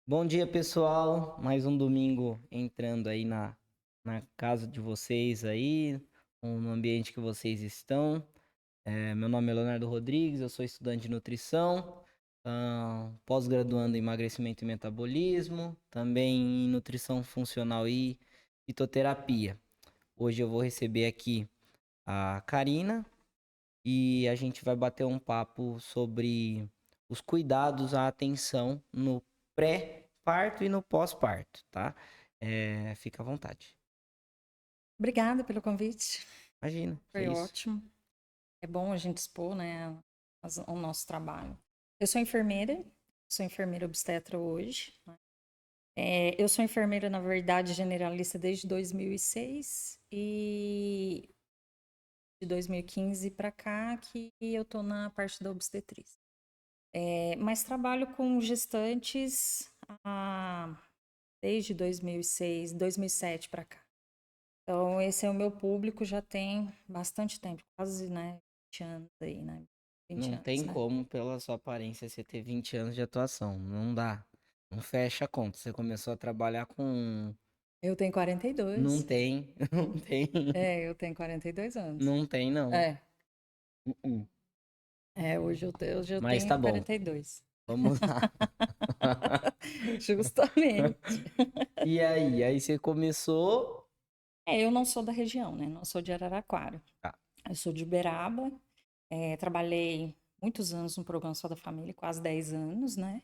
Bom dia, pessoal. Mais um domingo entrando aí na casa de vocês aí, ou no ambiente que vocês estão. Meu nome é Leonardo Rodrigues, eu sou estudante de nutrição, pós-graduando em emagrecimento e metabolismo, também em nutrição funcional e fitoterapia. Hoje eu vou receber aqui a Karina e a gente vai bater um papo sobre os cuidados, a atenção no pré-parto e no pós-parto, tá? Fica à vontade. Obrigada pelo convite, Imagina, que é foi isso. ótimo. É bom a gente expor, né, o nosso trabalho. Eu sou enfermeira obstetra hoje, né. Eu sou enfermeira, na verdade, generalista desde 2006 e de 2015 para cá que eu tô na parte da obstetrícia. Mas trabalho com gestantes desde 2006, 2007 para cá. Então, esse é o meu público, já tem bastante tempo, quase, né, 20 anos aí, né? 20 Não anos, tem né? como, pela sua aparência, você ter 20 anos de atuação. Não dá. Não fecha a conta. Você começou a trabalhar com. Eu tenho Não 42. tem, não tem, Eu tenho 42 anos. não tem, não. É, Uh-uh. hoje eu Mas tá tenho bom, 42. vamos lá. Justamente. E aí você começou. Eu não sou da região, né? Não sou de Araraquara. Tá, Eu sou de Uberaba. Trabalhei muitos anos no programa Só da Família, quase 10 anos, né?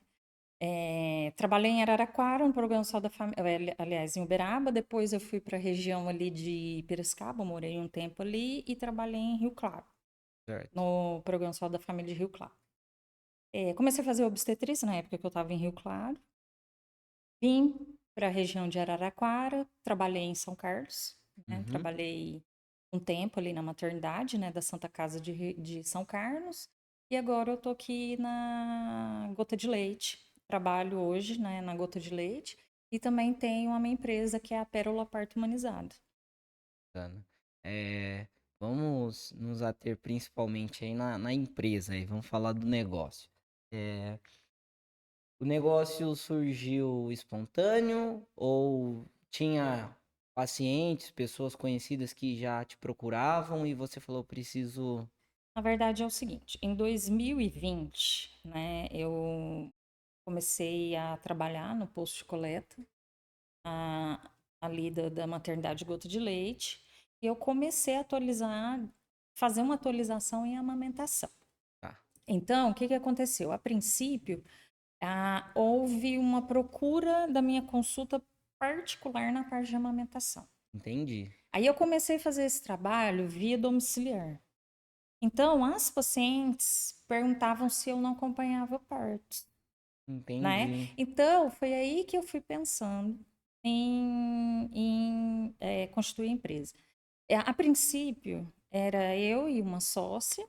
Trabalhei em Araraquara, no programa Só da Família, aliás, em Uberaba. Depois eu fui para a região ali de Piracicaba, morei um tempo ali e trabalhei em Rio Claro, certo. no programa Só da Família de Rio Claro. Comecei a fazer obstetrícia na época que eu estava em Rio Claro. Vim para a região de Araraquara, trabalhei em São Carlos, né? Uhum. Trabalhei um tempo ali na maternidade, né, da Santa Casa de São Carlos. E agora eu tô aqui na Gota de Leite. Trabalho hoje, né, na Gota de Leite. E também tenho a minha empresa, que é a Pérola Parto Humanizado. Bacana. É, vamos nos ater principalmente aí na empresa aí, vamos falar do negócio. É, o negócio surgiu espontâneo ou tinha pacientes, pessoas conhecidas que já te procuravam e você falou, preciso. Na verdade é o seguinte, em 2020, né, eu comecei a trabalhar no posto de coleta, a, ali da maternidade Gota de Leite, e eu comecei a fazer uma atualização em amamentação. Tá, Então, o que que aconteceu? A princípio, houve uma procura da minha consulta particular na parte de amamentação. entendi, Aí eu comecei a fazer esse trabalho via domiciliar. Então, as pacientes perguntavam se eu não acompanhava partos, né? entendi. Então, foi aí que eu fui pensando em constituir a empresa. A princípio, era eu e uma sócia,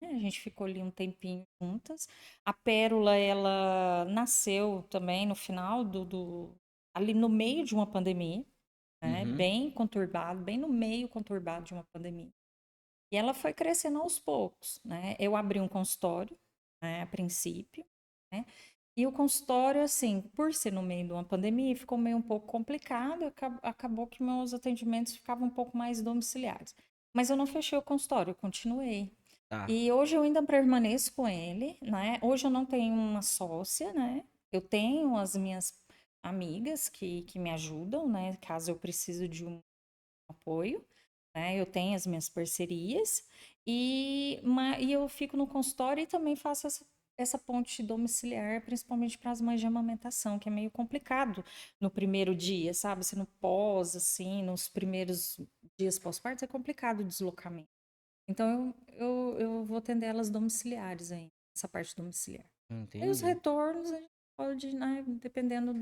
né? A gente ficou ali um tempinho juntas. A Pérola, ela nasceu também no final ali no meio de uma pandemia, né? Uhum, Bem conturbado, bem no meio conturbado de uma pandemia. E ela foi crescendo aos poucos, né? Eu abri um consultório, né, a princípio, né? E o consultório, assim, por ser no meio de uma pandemia, ficou meio um pouco complicado, acabou que meus atendimentos ficavam um pouco mais domiciliares. Mas eu não fechei o consultório, eu continuei. tá, E hoje eu ainda permaneço com ele, né? Hoje eu não tenho uma sócia, né? Eu tenho as minhas amigas que me ajudam, né? Caso eu precise de um apoio, né? Eu tenho as minhas parcerias e eu fico no consultório e também faço essa ponte domiciliar, principalmente para as mães de amamentação, que é meio complicado no primeiro dia, sabe? Se no pós, assim, nos primeiros dias pós-parto é complicado o deslocamento. Então eu vou atender elas domiciliares aí, essa parte domiciliar. E os entendi. retornos a gente pode, né, dependendo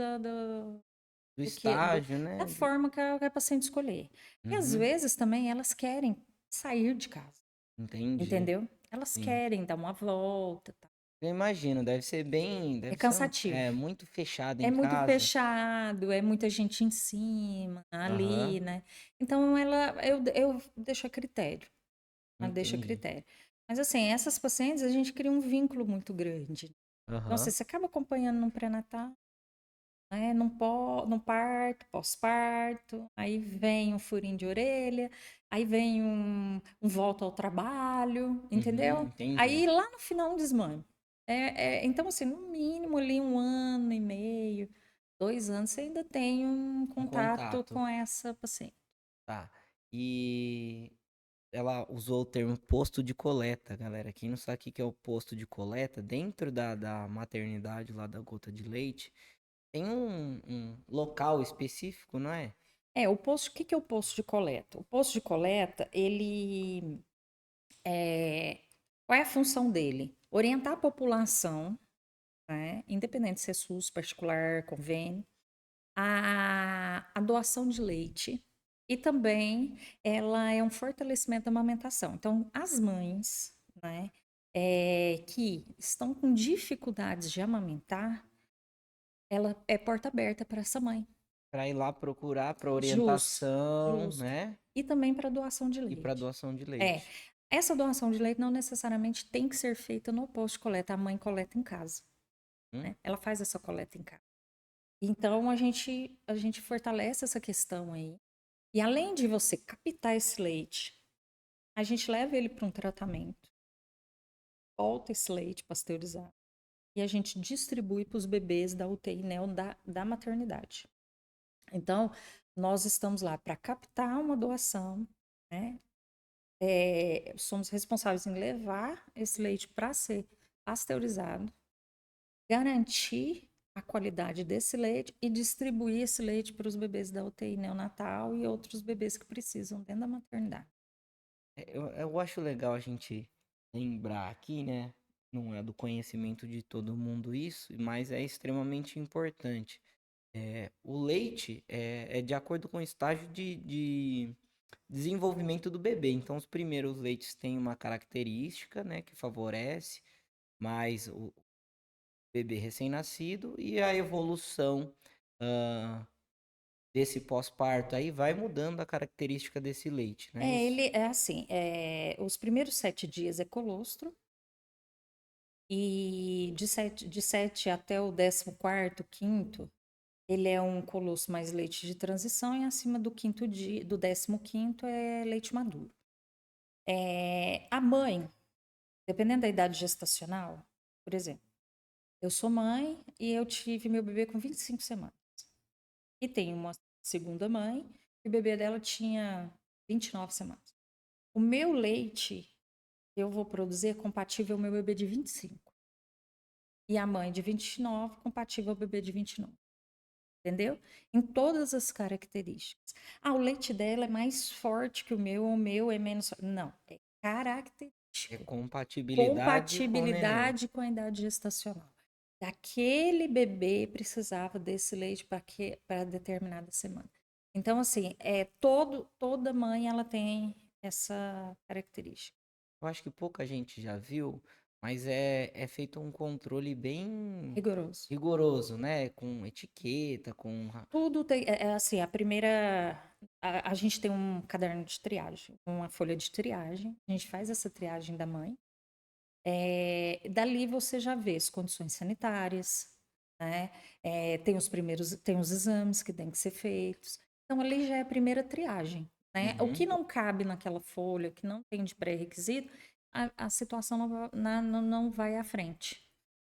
Do do que, do- estágio, da né? forma que a paciente escolher. E às Uhum, vezes também elas querem sair de casa, entendi, entendeu? Elas sim. querem dar uma volta, tá? Eu imagino, É deve ser cansativo. muito fechado É em muito casa. fechado, é muita gente em cima, Aham, ali, né? Então eu deixo a critério, né? Deixo a entendi. critério. Mas assim, essas pacientes a gente cria um vínculo muito grande. Então, Aham, você acaba acompanhando no pré-natal, né? No parto, pós-parto, aí vem um furinho de orelha, aí vem um volta ao trabalho, entendeu? Entendi. Aí lá no final um desmame. Então, assim, no mínimo ali 1 ano e meio, 2 anos, você ainda tem um Um contato contato. com essa paciente. Tá. E ela usou o termo posto de coleta, galera. Quem não sabe o que que é o posto de coleta, dentro da maternidade lá da gota de leite, tem um local específico, não é? O que que é o posto de coleta? O posto de coleta, qual é a função dele? Orientar a população, né, independente se é SUS, particular, convênio, a doação de leite e também ela é um fortalecimento da amamentação. Então, as mães, né, que estão com dificuldades de amamentar, ela é porta aberta para essa mãe. Para ir lá procurar para Justo, orientação, justo. né? E também para doação de E para leite. doação de É, leite. essa doação de leite não necessariamente tem que ser feita no posto de coleta, a mãe coleta em casa, Hum? né? Ela faz essa coleta em casa. Então a gente fortalece essa questão aí. E além de você captar esse leite, a gente leva ele para um tratamento, volta esse leite pasteurizado e a gente distribui para os bebês da UTI neo da maternidade. Então, nós estamos lá para captar uma doação, né? Somos responsáveis em levar esse leite para ser pasteurizado, garantir a qualidade desse leite e distribuir esse leite para os bebês da UTI neonatal e outros bebês que precisam dentro da maternidade. Eu acho legal a gente lembrar aqui, né? Não é do conhecimento de todo mundo isso, mas é extremamente importante. O leite é de acordo com o estágio de desenvolvimento do bebê. Então, os primeiros leites têm uma característica, né, que favorece mais o bebê recém-nascido e a evolução ah, desse pós-parto aí vai mudando a característica desse leite, né? Isso. Ele é assim, os primeiros 7 dias é colostro e de sete até o 14º, quinto, ele é um colosso mais leite de transição e acima do quinto dia, do 15º é leite maduro. A mãe, dependendo da idade gestacional, por exemplo, eu sou mãe e eu tive meu bebê com 25 semanas. E tem uma segunda mãe e o bebê dela tinha 29 semanas. O meu leite eu vou produzir é compatível ao meu bebê de 25. E a mãe de 29 compatível ao bebê de 29. Entendeu? Em todas as características. O leite dela é mais forte que o meu é menos. Não, é É característica. compatibilidade com o neném. Compatibilidade com a idade gestacional. Aquele bebê precisava desse leite para determinada semana. Então, assim, toda mãe ela tem essa característica. Eu acho que pouca gente já viu, mas é feito um controle bem Rigoroso. rigoroso, né? Com etiqueta, com. Tudo tem, assim, a gente tem um caderno de triagem, uma folha de triagem, a gente faz essa triagem da mãe. Dali você já vê as condições sanitárias, né? Tem os exames que têm que ser feitos. Então, ali já é a primeira triagem, né? O Uhum. que não cabe naquela folha, que não tem de pré-requisito, a situação não vai à frente,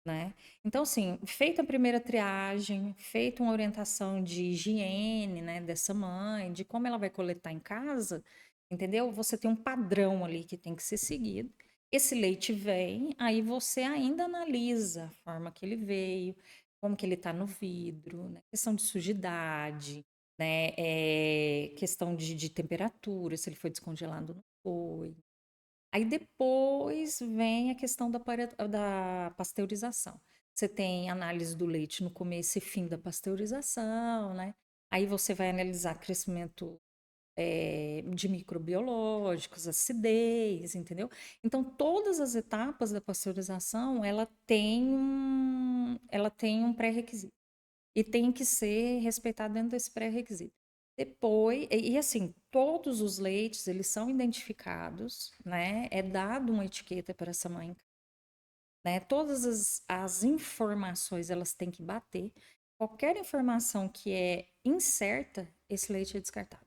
né? Então, assim, feita a primeira triagem, feita uma orientação de higiene, né, dessa mãe, de como ela vai coletar em casa, entendeu? Você tem um padrão ali que tem que ser seguido. Esse leite vem, aí você ainda analisa a forma que ele veio, como que ele está no vidro, né? Questão de sujidade, né? Questão de temperatura, se ele foi descongelado ou não foi. Aí depois vem a questão da pasteurização. Você tem análise do leite no começo e fim da pasteurização, né? Aí você vai analisar crescimento de microbiológicos, acidez, entendeu? Então, todas as etapas da pasteurização, ela tem um pré-requisito. E tem que ser respeitado dentro desse pré-requisito. Depois, assim, todos os leites, eles são identificados, né? É dado uma etiqueta para essa mãe, né? Todas as informações, elas têm que bater. Qualquer informação que é incerta, esse leite é descartado.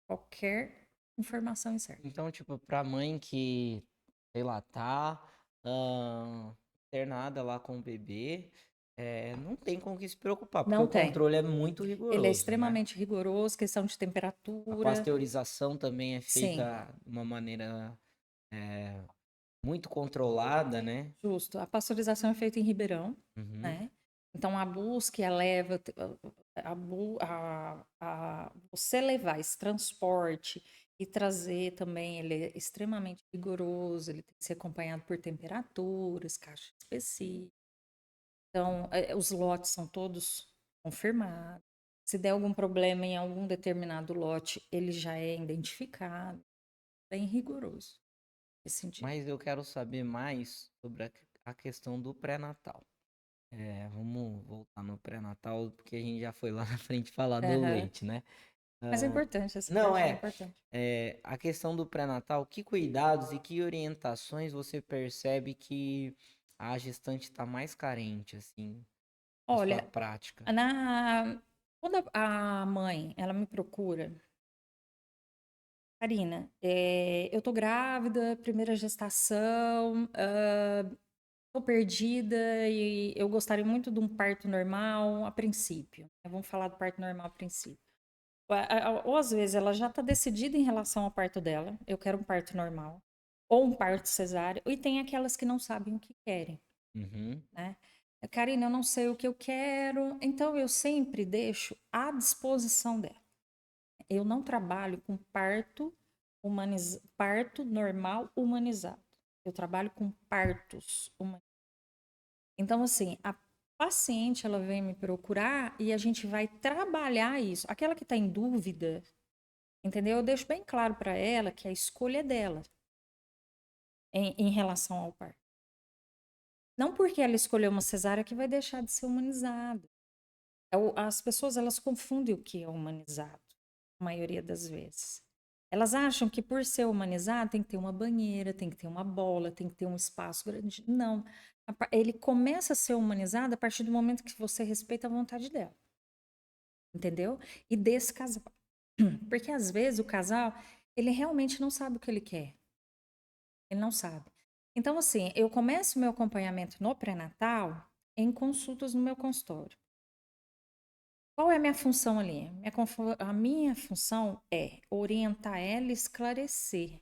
Qualquer informação incerta. Então, tipo, pra mãe que, sei lá, tá internada lá com o bebê, não tem com o que se preocupar, porque Não o tem. controle é muito Ele é rigoroso, né? extremamente rigoroso, questão de A temperatura. pasteurização também é Sim, feita de uma maneira muito controlada, né? justo. A pasteurização é feita em Ribeirão, Uhum. né? Então a busca e a leva, você levar esse transporte e trazer também, ele é extremamente rigoroso, ele tem que ser acompanhado por temperaturas, caixa específica. Então, os lotes são todos confirmados. Se der algum problema em algum determinado lote, ele já é identificado. Bem rigoroso nesse sentido. Mas eu quero saber mais sobre a questão do pré-natal. Vamos voltar no pré-natal, porque a gente já foi lá na frente falar do Aham. leite, né? Mas é Ah, importante, essa não, parte é importante. a questão do pré-natal, que cuidados e que orientações você percebe que a gestante está mais carente, assim, na sua Olha, prática? quando a mãe, ela me procura, Karina, eu tô grávida, primeira gestação, tô perdida e eu gostaria muito de um parto normal a princípio. Vamos falar do parto normal a princípio. Ou às vezes ela já está decidida em relação ao parto dela, eu quero um parto normal, ou um parto cesáreo, e tem aquelas que não sabem o que querem, Uhum. né? Karina, eu não sei o que eu quero, então eu sempre deixo à disposição dela. Eu não trabalho com parto normal humanizado. Eu trabalho com partos humanizados. Então, assim, a paciente ela vem me procurar e a gente vai trabalhar isso. Aquela que está em dúvida, entendeu? Eu deixo bem claro para ela que a escolha é dela em relação ao parto. Não porque ela escolheu uma cesárea que vai deixar de ser humanizada. As pessoas elas confundem o que é humanizado, a maioria das vezes. Elas acham que por ser humanizado tem que ter uma banheira, tem que ter uma bola, tem que ter um espaço grande. Não. Ele começa a ser humanizado a partir do momento que você respeita a vontade dela. Entendeu? E desse casal. Porque às vezes o casal, ele realmente não sabe o que ele quer. Ele não sabe. Então, assim, eu começo o meu acompanhamento no pré-natal em consultas no meu consultório. Qual é a minha função ali? A minha função é orientar ela e esclarecer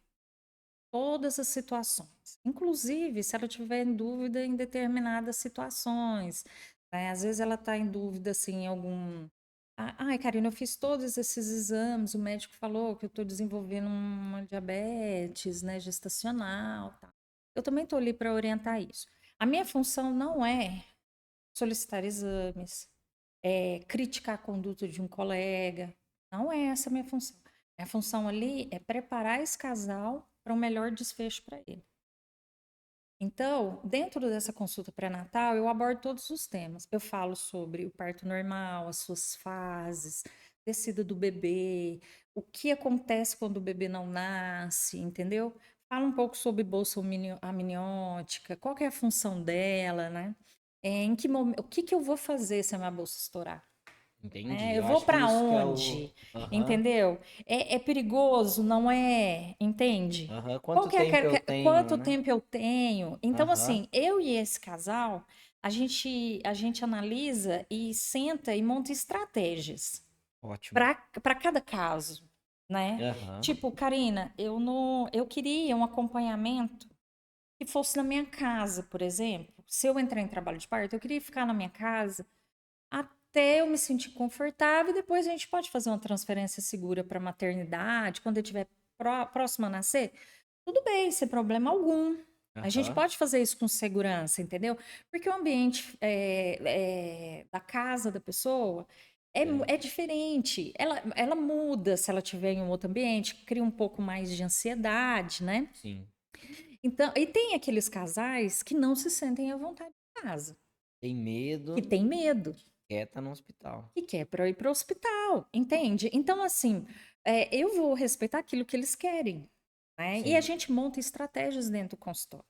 todas as situações. Inclusive, se ela tiver em dúvida em determinadas situações, né? Às vezes ela está em dúvida assim, em algum. Ai, Karina, eu fiz todos esses exames, o médico falou que eu estou desenvolvendo uma diabetes, né, gestacional, tá. Eu também estou ali para orientar isso. A minha função não é solicitar exames, criticar a conduta de um colega. Não é essa a minha função. Minha função ali é preparar esse casal para um melhor desfecho para ele. Então, dentro dessa consulta pré-natal, eu abordo todos os temas. Eu falo sobre o parto normal, as suas fases, descida do bebê, o que acontece quando o bebê não nasce, entendeu? Falo um pouco sobre bolsa amniótica, qual que é a função dela, né? Em que momento, o que que eu vou fazer se a minha bolsa estourar? Entendi. Eu Eu vou acho que para isso que é o. onde? Aham, Entendeu? É perigoso, não é? Entende? aham. Qual Quanto que é tempo eu tenho, quanto né? tempo eu tenho? Então, Aham, assim, eu e esse casal, a gente analisa e senta e monta estratégias ótimo. para cada caso, né? Aham, Tipo, Karina, eu queria um acompanhamento que fosse na minha casa, por exemplo. Se eu entrar em trabalho de parto, eu queria ficar na minha casa até eu me sentir confortável e depois a gente pode fazer uma transferência segura para maternidade, quando eu estiver próximo a nascer. Tudo bem, sem problema algum. A gente aham. pode fazer isso com segurança, entendeu? Porque o ambiente da casa da pessoa Sei. é diferente. Ela muda se ela estiver em um outro ambiente, cria um pouco mais de ansiedade, né? Sim. Então, e tem aqueles casais que não se sentem à vontade em casa, Tem que medo, tem medo. quer estar no hospital. Que quer para ir para o hospital, entende? Então, assim, eu vou respeitar aquilo que eles querem, né? E a Sim. gente monta estratégias dentro do consultório.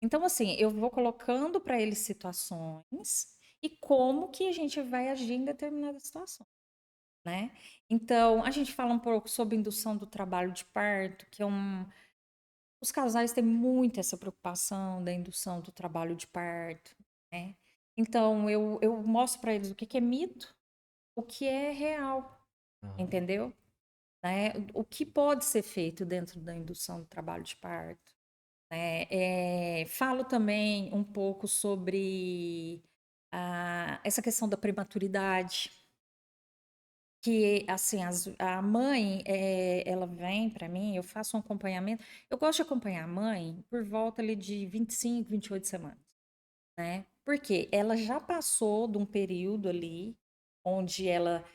Então, assim, eu vou colocando para eles situações e como que a gente vai agir em determinada situação, né? Então, a gente fala um pouco sobre indução do trabalho de parto, que é um. Os casais têm muito essa preocupação da indução do trabalho de parto, né? Então, eu mostro para eles o que é mito, o que é real, Aham. entendeu? Né? O que pode ser feito dentro da indução do trabalho de parto, né? Falo também um pouco sobre essa questão da prematuridade, que assim a mãe ela vem para mim, eu faço um acompanhamento, eu gosto de acompanhar a mãe por volta ali de 25, 28 semanas, né? Porque ela já passou de um período ali onde ela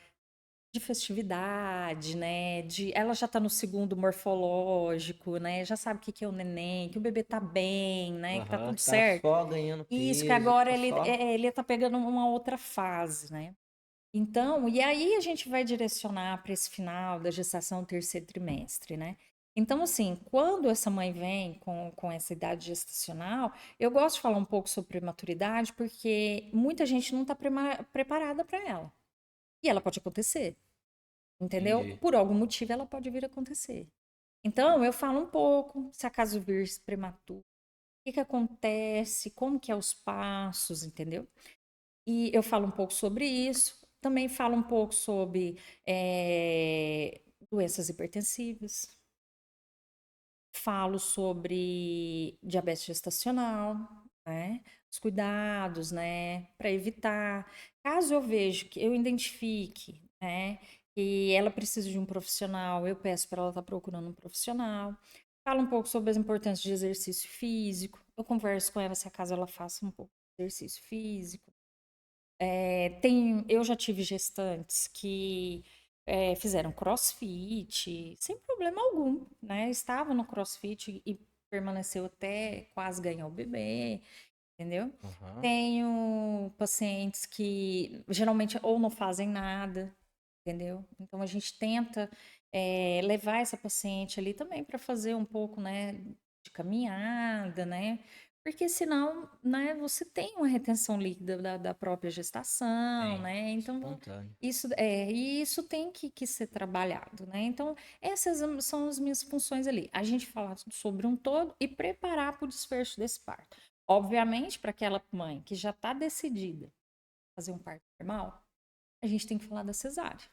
de festividade, né? Ela já tá no segundo morfológico, né? Já sabe o que que é o neném, que o bebê tá bem, né? Que tá Aham, tudo que tá certo. só ganhando Isso, que peso, agora tá só. ele tá pegando uma outra fase, né? Então, e aí a gente vai direcionar para esse final da gestação, terceiro trimestre, né? Então, assim, quando essa mãe vem com essa idade gestacional, eu gosto de falar um pouco sobre prematuridade, porque muita gente não está preparada para ela. E ela pode acontecer. Entendeu? Entendi. Por algum motivo ela pode vir a acontecer. Então, eu falo um pouco, se acaso vir prematuro, o que que acontece, como que é os passos, entendeu? E eu falo um pouco sobre isso. Também falo um pouco sobre doenças hipertensivas. Falo sobre diabetes gestacional, né? Os cuidados, né? Para evitar. Caso eu veja que eu identifique, né? Que ela precisa de um profissional, eu peço para ela estar procurando um profissional. Falo um pouco sobre as importâncias de exercício físico. Eu converso com ela se acaso ela faça um pouco de exercício físico. Eu já tive gestantes que fizeram crossfit sem problema algum, né? Estava no crossfit e permaneceu até quase ganhar o bebê, entendeu? Aham. Tenho pacientes que geralmente ou não fazem nada, entendeu? Então a gente tenta levar essa paciente ali também para fazer um pouco, né, de caminhada, né? Porque senão, né, você tem uma retenção líquida da própria gestação, Tem. né? Então Espontâneo. e isso tem que ser trabalhado, né? Então essas são as minhas funções ali. A gente falar sobre um todo e preparar para o desfecho desse parto. Obviamente, para aquela mãe que já está decidida a fazer um parto normal, a gente tem que falar da cesárea.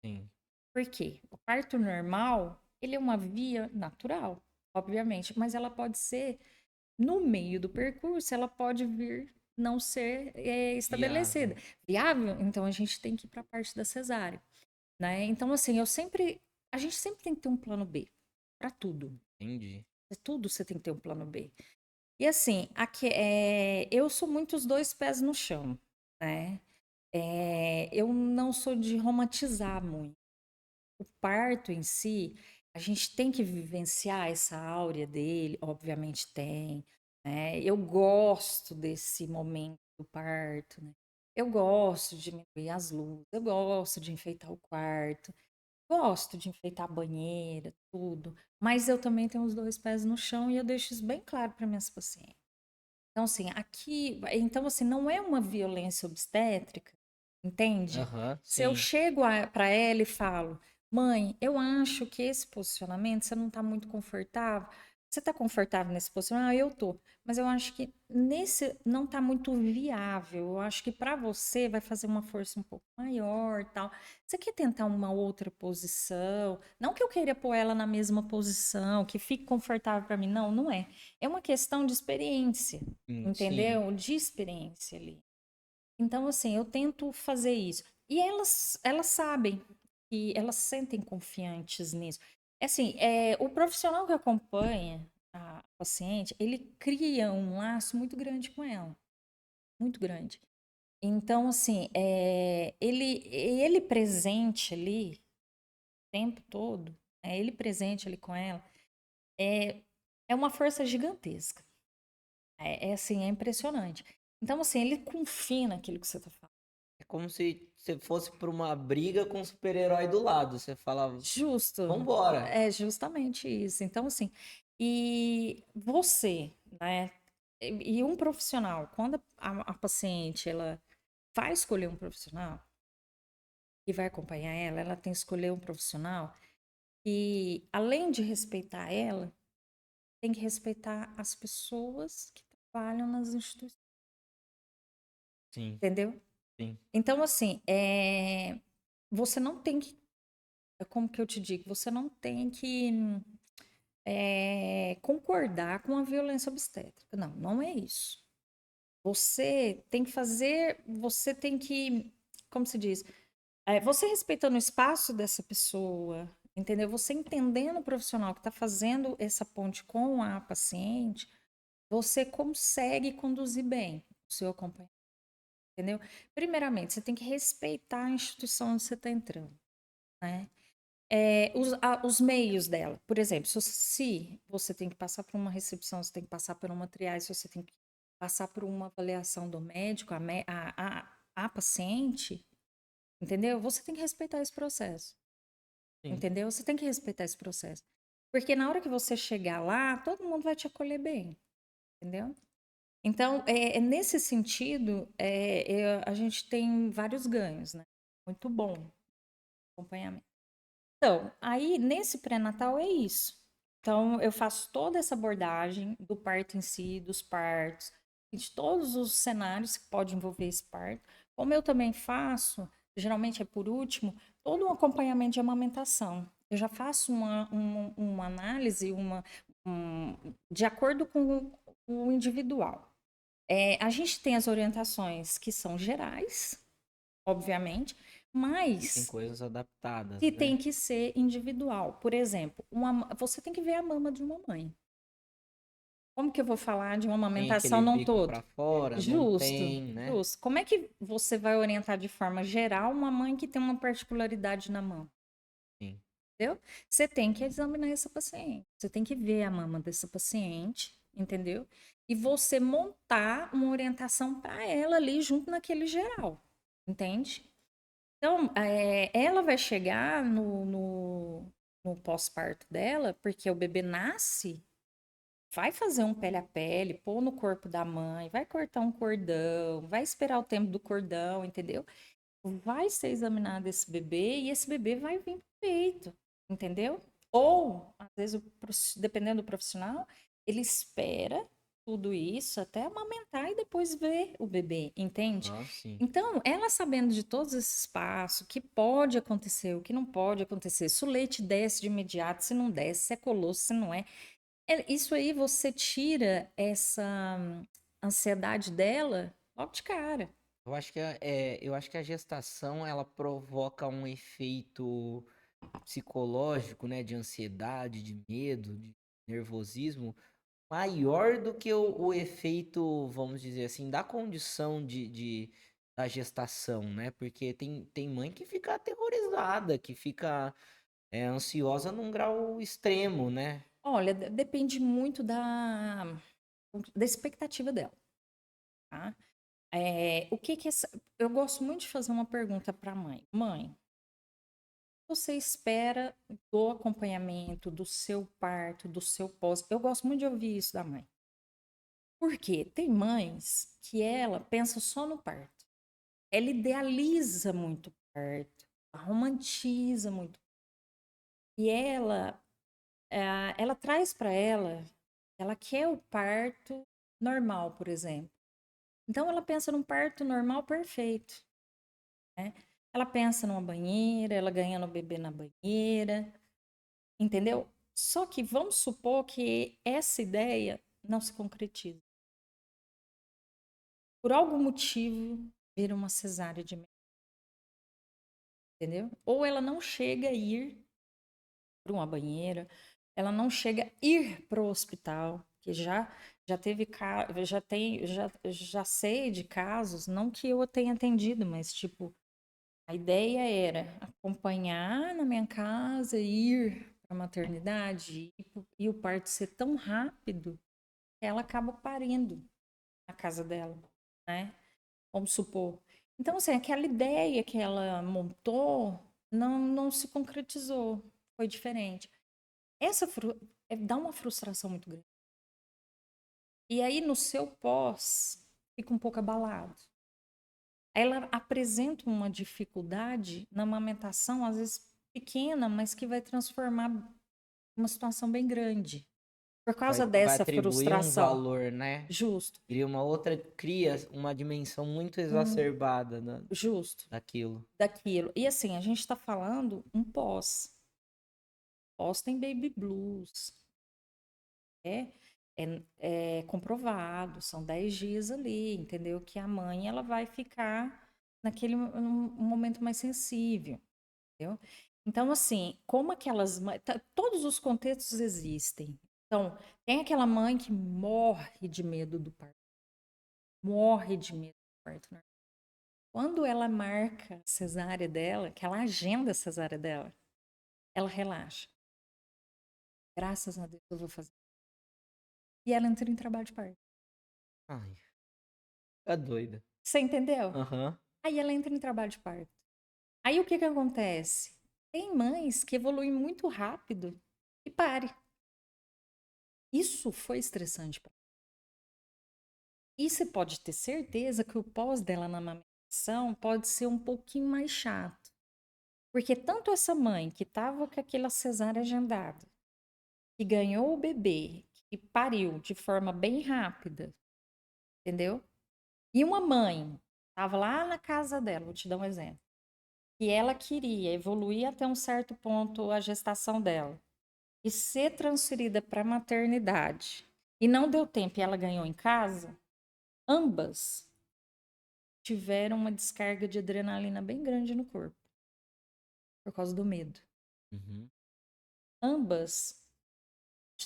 Sim. Por quê? O parto normal, ele é uma via natural, obviamente, mas ela pode ser, no meio do percurso, ela pode vir não ser estabelecida. Viável. Viável? Então a gente tem que ir para a parte da cesárea, né? Então, assim, a gente sempre tem que ter um plano B para tudo. Entendi. Tudo você tem que ter um plano B. E assim, eu sou muito os dois pés no chão, né? Eu não sou de romantizar muito. O parto em si, a gente tem que vivenciar essa áurea dele, obviamente tem, né? Eu gosto desse momento do parto, né? Eu gosto de diminuir as luzes, eu gosto de enfeitar o quarto, gosto de enfeitar a banheira, tudo, mas eu também tenho os dois pés no chão e eu deixo isso bem claro para minhas pacientes. Então, assim, então, assim, não é uma violência obstétrica, entende? Aham, Se eu sim. chego para ela e falo, mãe, eu acho que esse posicionamento você não está muito confortável. Você está confortável nesse posicionamento? Ah, eu tô. Mas eu acho que nesse não está muito viável. Eu acho que para você vai fazer uma força um pouco maior, tal. Você quer tentar uma outra posição? Não que eu queira pôr ela na mesma posição, que fique confortável para mim. Não, não é. É uma questão de experiência, Sim. entendeu? De experiência ali. Então, assim, eu tento fazer isso. E elas sabem e elas se sentem confiantes nisso. É assim, o profissional que acompanha a paciente, ele cria um laço muito grande com ela, muito grande. Então, assim, ele presente ali o tempo todo, ele presente ali com ela, é, é uma força gigantesca. Assim, é impressionante. Então, assim, ele confia naquilo que você está falando. É como se você fosse pra uma briga com um super-herói do lado. Você fala, Justo, vambora. é justamente isso. Então, assim, e você, né? E um profissional, quando a paciente, ela vai escolher um profissional que vai acompanhar ela, ela tem que escolher um profissional que, além de respeitar ela, tem que respeitar as pessoas que trabalham nas instituições, Sim, entendeu? sim, Então, assim, você não tem que, como que eu te digo, você não tem que concordar com a violência obstétrica. Não, não é isso. Você tem que, como se diz, você respeitando o espaço dessa pessoa, entendeu? Você entendendo o profissional que está fazendo essa ponte com a paciente, você consegue conduzir bem o seu acompanhamento, entendeu? Primeiramente, você tem que respeitar a instituição onde você está entrando, né? Os meios dela. Por exemplo, se você tem que passar por uma recepção, você tem que passar por uma triagem, se você tem que passar por uma avaliação do médico, a paciente, entendeu? Você tem que respeitar esse processo, sim, entendeu? Você tem que respeitar esse processo. Porque na hora que você chegar lá, todo mundo vai te acolher bem, entendeu? Então, nesse sentido, a gente tem vários ganhos, né? Muito bom acompanhamento. Então, aí nesse pré-natal é isso. Então, eu faço toda essa abordagem do parto em si, dos partos, e de todos os cenários que pode envolver esse parto. Como eu também faço, geralmente é por último, todo um acompanhamento de amamentação. Eu já faço uma análise, de acordo com o individual. A gente tem as orientações que são gerais, obviamente, e tem mas coisas adaptadas, que né? tem que ser individual. Por exemplo, você tem que ver a mama de uma mãe. Como que eu vou falar de uma Tem amamentação aquele não bico todo? pra fora, não Justo, tem, né? justo. Como é que você vai orientar de forma geral uma mãe que tem uma particularidade na mama? Sim, Entendeu? Você tem que examinar essa paciente. Você tem que ver a mama dessa paciente, entendeu? E você montar uma orientação para ela ali junto naquele geral, entende? Então, ela vai chegar no pós-parto dela, porque o bebê nasce, vai fazer um pele a pele, pôr no corpo da mãe, vai cortar um cordão, vai esperar o tempo do cordão, entendeu? Vai ser examinado esse bebê e esse bebê vai vir pro peito, entendeu? Ou, às vezes, dependendo do profissional, ele espera tudo isso até amamentar e depois ver o bebê, entende? ah, sim. Então, ela sabendo de todos esses passos, o que pode acontecer, o que não pode acontecer, se o leite desce de imediato, se não desce, se é colosso, se não é. Isso aí você tira essa ansiedade dela logo de cara. Eu acho que eu acho que a gestação ela provoca um efeito psicológico, né, de ansiedade, de medo, de nervosismo, maior do que o efeito, vamos dizer assim, da condição da gestação, né? Porque tem mãe que fica aterrorizada, que fica ansiosa num grau extremo, né? Olha, depende muito da expectativa dela, tá? O que que eu gosto muito de fazer uma pergunta para a mãe. Mãe, você espera do acompanhamento, do seu parto, do seu pós? Eu gosto muito de ouvir isso da mãe. Porque tem mães que ela pensa só no parto. Ela idealiza muito o parto, romantiza muito. E ela traz para ela quer o parto normal, por exemplo. Então ela pensa num parto normal perfeito, né? Ela pensa numa banheira, ela ganhando o bebê na banheira, entendeu? Só que vamos supor que essa ideia não se concretiza. Por algum motivo, vira uma cesárea de emergência, entendeu? Ou ela não chega a ir para uma banheira, ela não chega a ir para o hospital, que já teve já sei de casos, não que eu tenha atendido, mas tipo, a ideia era acompanhar na minha casa, ir para a maternidade e o parto ser tão rápido que ela acaba parindo na casa dela, né? Vamos supor. Então, assim, aquela ideia que ela montou não se concretizou, foi diferente. Dá uma frustração muito grande. E aí, no seu pós, fica um pouco abalado. ela apresenta uma dificuldade na amamentação, às vezes pequena, mas que vai transformar uma situação bem grande. Por causa Vai dessa atribuir um frustração. valor, né? Justo. Cria uma dimensão muito Hum, exacerbada justo. daquilo. Daquilo. E assim, a gente está falando um pós. Pós tem baby blues. É, é comprovado, são 10 dias ali, entendeu? Que a mãe ela vai ficar naquele momento mais sensível, entendeu? Então, assim, como aquelas mães. Todos os contextos existem. Então, tem aquela mãe que morre de medo do parto, morre de medo do parto, né? Quando ela marca a cesárea dela, que ela agenda a cesárea dela, ela relaxa. Graças a Deus eu vou fazer. E ela entra em trabalho de parto. Ai, é doida. Você entendeu? Aham. Aí ela entra em trabalho de parto. Aí o que que acontece? Tem mães que evoluem muito rápido e pare. Isso foi estressante para ela. E você pode ter certeza que o pós dela na amamentação pode ser um pouquinho mais chato. Porque tanto essa mãe que estava com aquela cesárea agendada, que ganhou o bebê, que pariu de forma bem rápida, entendeu? E uma mãe estava lá na casa dela, vou te dar um exemplo, que ela queria evoluir até um certo ponto a gestação dela e ser transferida para a maternidade e não deu tempo e ela ganhou em casa, ambas tiveram uma descarga de adrenalina bem grande no corpo por causa do medo. Uhum. Ambas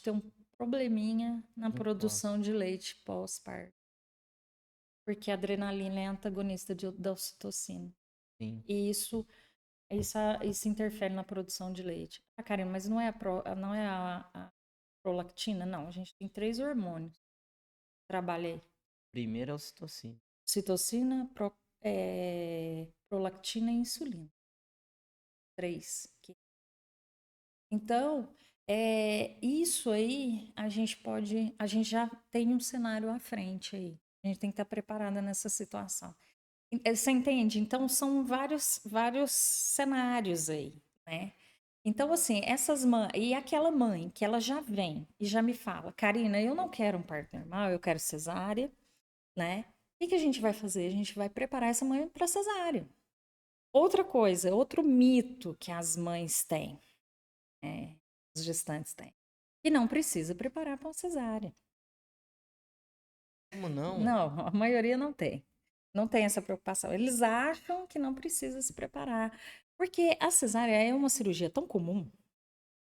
têm um probleminha na Não posso. produção de leite pós-parto, porque a adrenalina é antagonista da ocitocina. Sim. E isso interfere na produção de leite. Ah, Karina, mas não é não é a prolactina? Não, a gente tem 3 hormônios. Trabalhei. Primeiro é ocitocina. Citocina, prolactina e insulina. 3. Então, isso aí a gente já tem um cenário à frente aí. A gente tem que estar preparada nessa situação. Você entende? Então, são vários cenários aí, né? Então, assim, essas mães, e aquela mãe que ela já vem e já me fala, Karina, eu não quero um parto normal, eu quero cesárea, né? O que que a gente vai fazer? A gente vai preparar essa mãe para cesárea. Outra coisa, outro mito que as mães têm, os gestantes têm, que não precisa preparar para uma cesárea. Como não? Não, a maioria não tem. Não tem essa preocupação. Eles acham que não precisa se preparar. Porque a cesárea é uma cirurgia tão comum,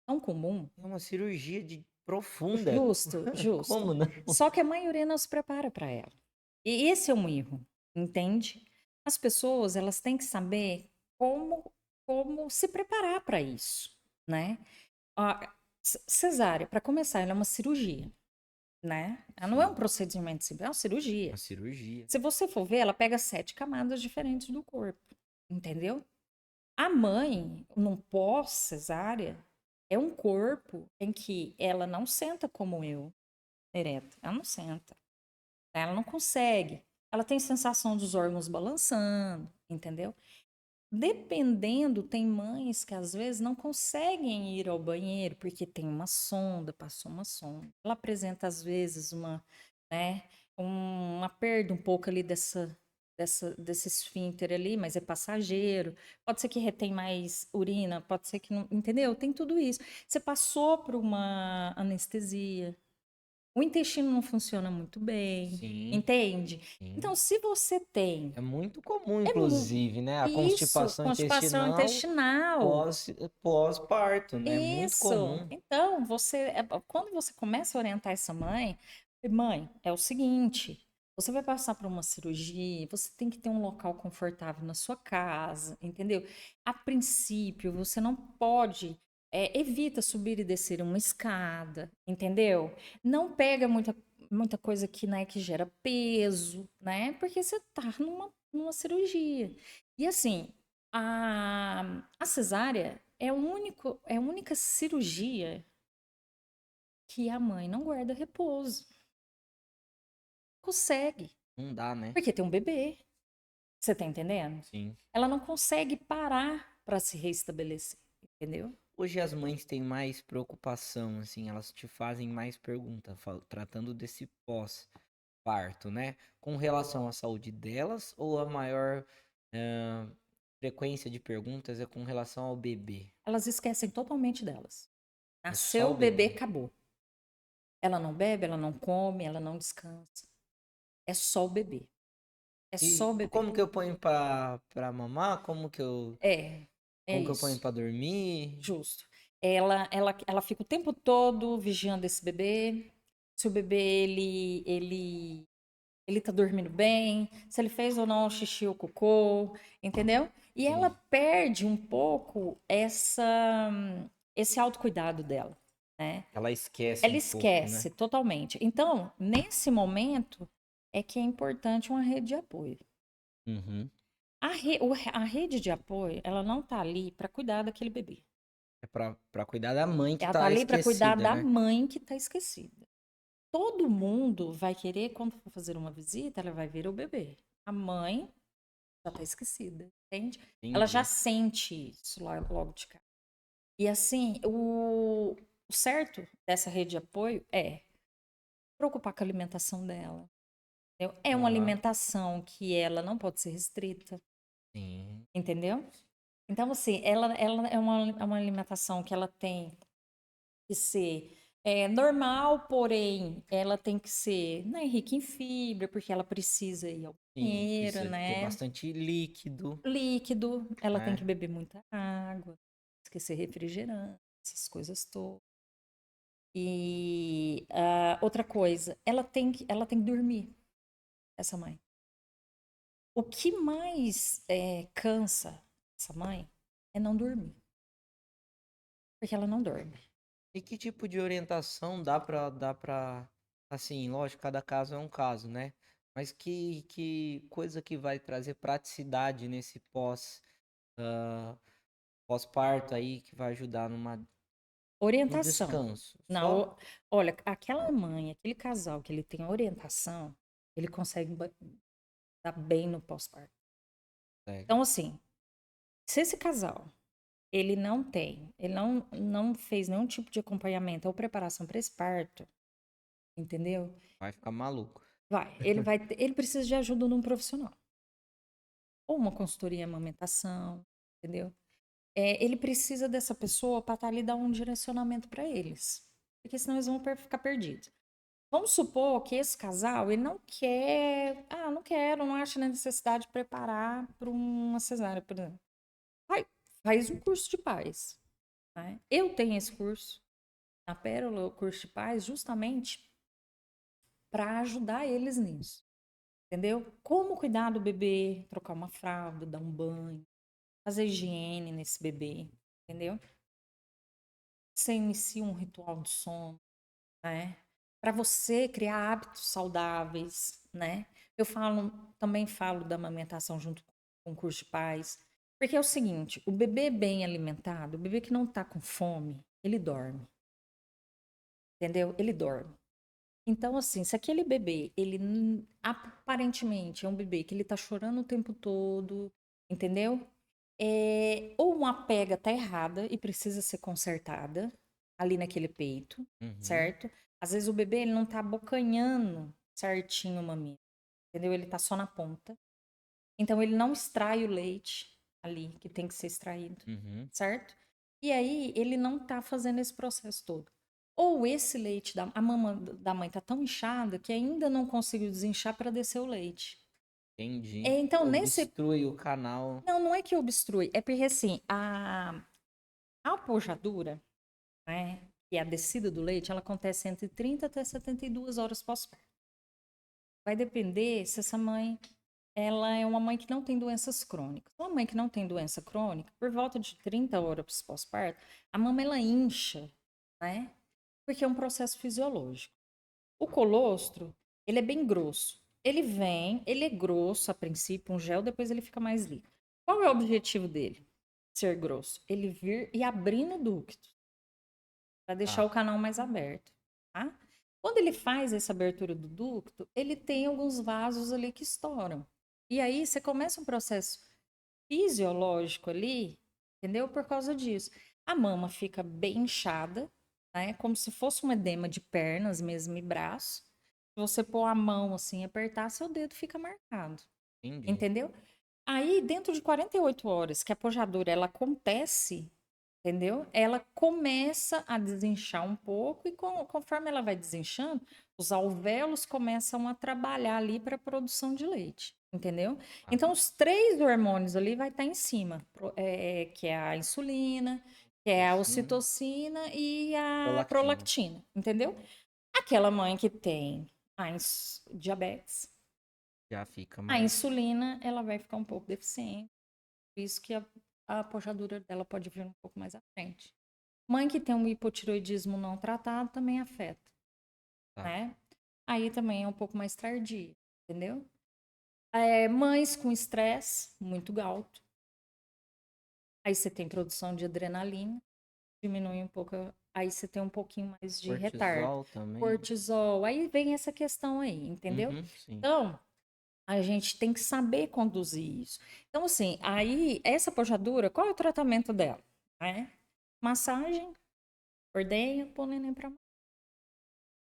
É uma cirurgia de profunda. justo, justo. Como não? Só que a maioria não se prepara para ela. E esse é um erro, entende? As pessoas, elas têm que saber como se preparar para isso, né? A cesárea, para começar, ela é uma cirurgia, né? Ela não é um Sim, procedimento simples, é uma cirurgia. uma cirurgia. Se você for ver, ela pega 7 camadas diferentes do corpo, entendeu? A mãe, num pós-cesárea, é um corpo em que ela não senta como eu, ereta. Ela não senta. Ela não consegue. Ela tem sensação dos órgãos balançando, entendeu? Dependendo, tem mães que às vezes não conseguem ir ao banheiro porque tem uma sonda, passou uma sonda. Ela apresenta às vezes né, uma perda um pouco ali desse esfíncter ali, mas é passageiro. Pode ser que retém mais urina, pode ser que não, entendeu? Tem tudo isso. Você passou por uma anestesia, o intestino não funciona muito bem, Sim, entende? sim. Então, se você tem É muito comum, é inclusive, né? A isso, constipação constipação intestinal intestinal. pós-parto, né? É muito Isso. comum. Então, quando você começa a orientar essa mãe, mãe, é o seguinte, você vai passar por uma cirurgia, você tem que ter um local confortável na sua casa, entendeu? A princípio, você não pode, evita subir e descer uma escada, entendeu? Não pega muita coisa que, né, que gera peso, né? Porque você tá numa cirurgia. E assim, a cesárea é a única cirurgia que a mãe não guarda repouso. Consegue, Não dá, né? porque tem um bebê. Você tá entendendo? Sim. Ela não consegue parar para se reestabelecer, entendeu? Hoje as mães têm mais preocupação, assim, elas te fazem mais perguntas, tratando desse pós-parto, né? Com relação à saúde delas, ou a maior eh, frequência de perguntas é com relação ao bebê? Elas esquecem totalmente delas. É só Nasceu o o bebê, bebê. acabou. Ela não bebe, ela não come, ela não descansa. É só o bebê. É E só o bebê. como que eu ponho pra mamar? É Como que eu ponho isso. pra dormir? Justo. Ela fica o tempo todo vigiando esse bebê. Se o bebê ele tá dormindo bem, se ele fez ou não xixi ou cocô, entendeu? E ela Sim. perde um pouco esse autocuidado dela, né? Ela esquece Ela um pouco, né? esquece totalmente. Então, nesse momento, é que é importante uma rede de apoio. Uhum. A rede de apoio, ela não tá ali para cuidar daquele bebê. É pra cuidar da mãe que Ela tá tá ali para cuidar esquecida, da né? mãe que tá esquecida. Todo mundo vai querer, quando for fazer uma visita, ela vai ver o bebê. A mãe já tá esquecida, entende? Ela já Entendi. sente isso logo de cara. E assim, o certo dessa rede de apoio é preocupar com a alimentação dela. Entendeu? É uma Aham. alimentação que ela não pode ser restrita, Sim. entendeu? Então, assim, ela é uma alimentação que ela tem que ser normal, porém, ela tem que ser, né, rica em fibra, porque ela precisa ir ao Sim, banheiro, precisa ter né? bastante líquido, Líquido, ela tem que né? beber muita água, esquecer refrigerante, essas coisas todas. E outra coisa, ela tem que dormir, essa mãe. O que mais cansa essa mãe é não dormir, porque ela não dorme. E que tipo de orientação dá pra, assim, lógico, cada caso é um caso, né? Mas que coisa que vai trazer praticidade nesse ah, pós-parto aí, que vai ajudar no Orientação. descanso? Só? Não, olha, aquela mãe, aquele casal que ele tem orientação, ele consegue dar bem no pós-parto. Segue. Então, assim, se esse casal, ele não fez nenhum tipo de acompanhamento ou preparação para esse parto, entendeu? Vai ficar maluco. Ele precisa de ajuda de um profissional. Ou uma consultoria em amamentação, entendeu? Ele precisa dessa pessoa para estar ali dar um direcionamento para eles. Porque senão eles vão ficar perdidos. Vamos supor que esse casal, ele não quer, não quero, não acha necessidade de preparar para uma cesárea, por exemplo. Vai, faz um curso de paz, né? Eu tenho esse curso, na Pérola, o curso de paz, justamente para ajudar eles nisso, entendeu? Como cuidar do bebê, trocar uma fralda, dar um banho, fazer higiene nesse bebê, entendeu? Você inicia um ritual de sono, né? Para você criar hábitos saudáveis, né? Também falo da amamentação junto com o curso de paz, porque é o seguinte, o bebê bem alimentado, o bebê que não está com fome, ele dorme, entendeu? Ele dorme. Então, assim, se aquele bebê, aparentemente é um bebê que ele tá chorando o tempo todo, entendeu? Ou uma pega tá errada e precisa ser consertada ali naquele peito, Uhum. certo? Às vezes o bebê ele não tá abocanhando certinho o mamilo, entendeu? Ele tá só na ponta. Então ele não extrai o leite ali que tem que ser extraído, Uhum. certo? E aí ele não tá fazendo esse processo todo. Ou esse leite a mama da mãe tá tão inchada que ainda não conseguiu desinchar para descer o leite. Entendi. Então nesse Obstrui o canal. não é que obstrui, é porque assim, a pojadura, né, que é a descida do leite, ela acontece entre 30 até 72 horas pós-parto. Vai depender se essa mãe, ela é uma mãe que não tem doenças crônicas. Uma mãe que não tem doença crônica, por volta de 30 horas pós-parto, a mama ela incha, né? Porque é um processo fisiológico. O colostro, ele é bem grosso. Ele é grosso a princípio, um gel, depois ele fica mais líquido. Qual é o objetivo dele? Ser grosso. Ele vir e abrir no ducto, para deixar Tá. o canal mais aberto, tá? Quando ele faz essa abertura do ducto, ele tem alguns vasos ali que estouram. E aí você começa um processo fisiológico ali, entendeu? Por causa disso. A mama fica bem inchada, né? Como se fosse um edema de pernas mesmo e braço. Se você pôr a mão assim, apertar, seu dedo fica marcado, Entendi. entendeu? Aí, dentro de 48 horas que a pojadura ela acontece, entendeu? Ela começa a desinchar um pouco e conforme ela vai desinchando, os alvéolos começam a trabalhar ali para a produção de leite, entendeu? Tá. Então, os três hormônios ali vai estar em cima, que é a insulina, que é a Ocitocina, ocitocina e a prolactina. prolactina, entendeu? Aquela mãe que tem diabetes, Já fica a mais. insulina, ela vai ficar um pouco deficiente, por isso que a puxadura dela pode vir um pouco mais à frente. Mãe que tem um hipotiroidismo não tratado também afeta, Tá. né? Aí também é um pouco mais tardio, entendeu? Mães com estresse muito alto, aí você tem produção de adrenalina, diminui um pouco, aí você tem um pouquinho mais de retardo. Cortisol também. Cortisol, aí vem essa questão aí, entendeu? Uhum, sim. Então, a gente tem que saber conduzir isso. Então, assim, aí, essa pojadura, qual é o tratamento dela? Né? Massagem, ordenha, põe o neném pra mamar.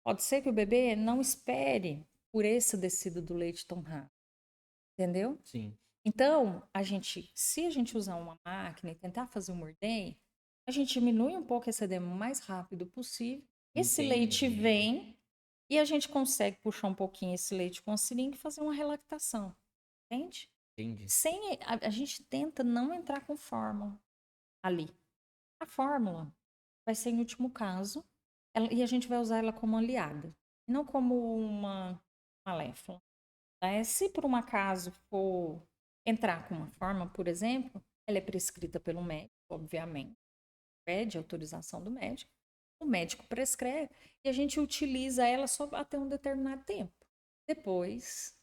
Pode ser que o bebê não espere por esse descido do leite tão rápido, entendeu? Sim. Então, se a gente usar uma máquina e tentar fazer um ordenha, a gente diminui um pouco esse edema o mais rápido possível. Esse leite Entendi. vem e a gente consegue puxar um pouquinho esse leite com a seringa e fazer uma relactação, entende? Entendi. A gente tenta não entrar com fórmula ali. A fórmula vai ser em último caso e a gente vai usar ela como aliada, não como uma maléfica. Se por um acaso for entrar com uma fórmula, por exemplo, ela é prescrita pelo médico, obviamente, pede autorização do médico, o médico prescreve e a gente utiliza ela só até um determinado tempo. Depois,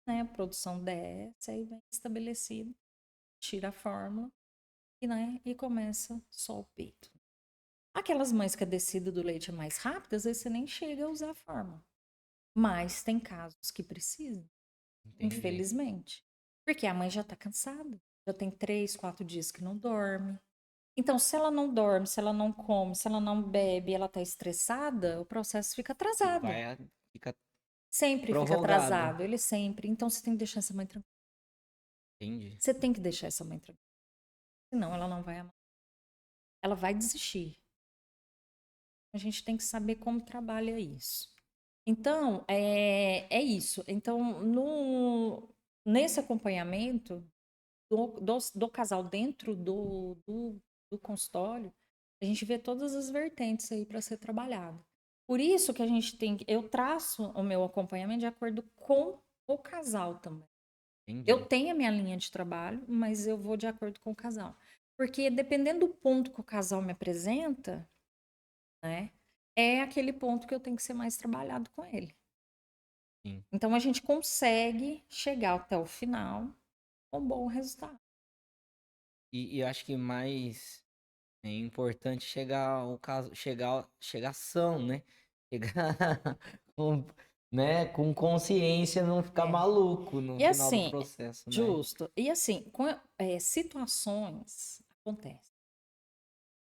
né, a produção desce, aí vem estabelecido, tira a fórmula e começa só o peito. Aquelas mães que a descida do leite é mais rápida, às vezes você nem chega a usar a fórmula. Mas tem casos que precisam, Entendi. infelizmente. Porque a mãe já está cansada, já tem 3, 4 dias que não dorme. Então, se ela não dorme, se ela não come, se ela não bebe, ela está estressada, o processo fica atrasado. Fica Sempre fica prorrogado. atrasado, ele sempre. Então, você tem que deixar essa mãe tranquila. Entendi. Você tem que deixar essa mãe tranquila. Senão, ela não vai amar. Ela vai desistir. A gente tem que saber como trabalha isso. Então, é isso. Então, nesse acompanhamento do casal dentro do consultório, a gente vê todas as vertentes aí para ser trabalhado. Por isso que eu traço o meu acompanhamento de acordo com o casal também. Eu Entendi. tenho a minha linha de trabalho, mas eu vou de acordo com o casal. Porque dependendo do ponto que o casal me apresenta, né, é aquele ponto que eu tenho que ser mais trabalhado com ele. Sim. Então a gente consegue chegar até o final com um bom resultado. E eu acho que mais é importante chegar ao caso, chegar são, né? Chegar com, né, com consciência, não ficar É. maluco no E final do assim, processo, né? justo. E assim, situações acontecem.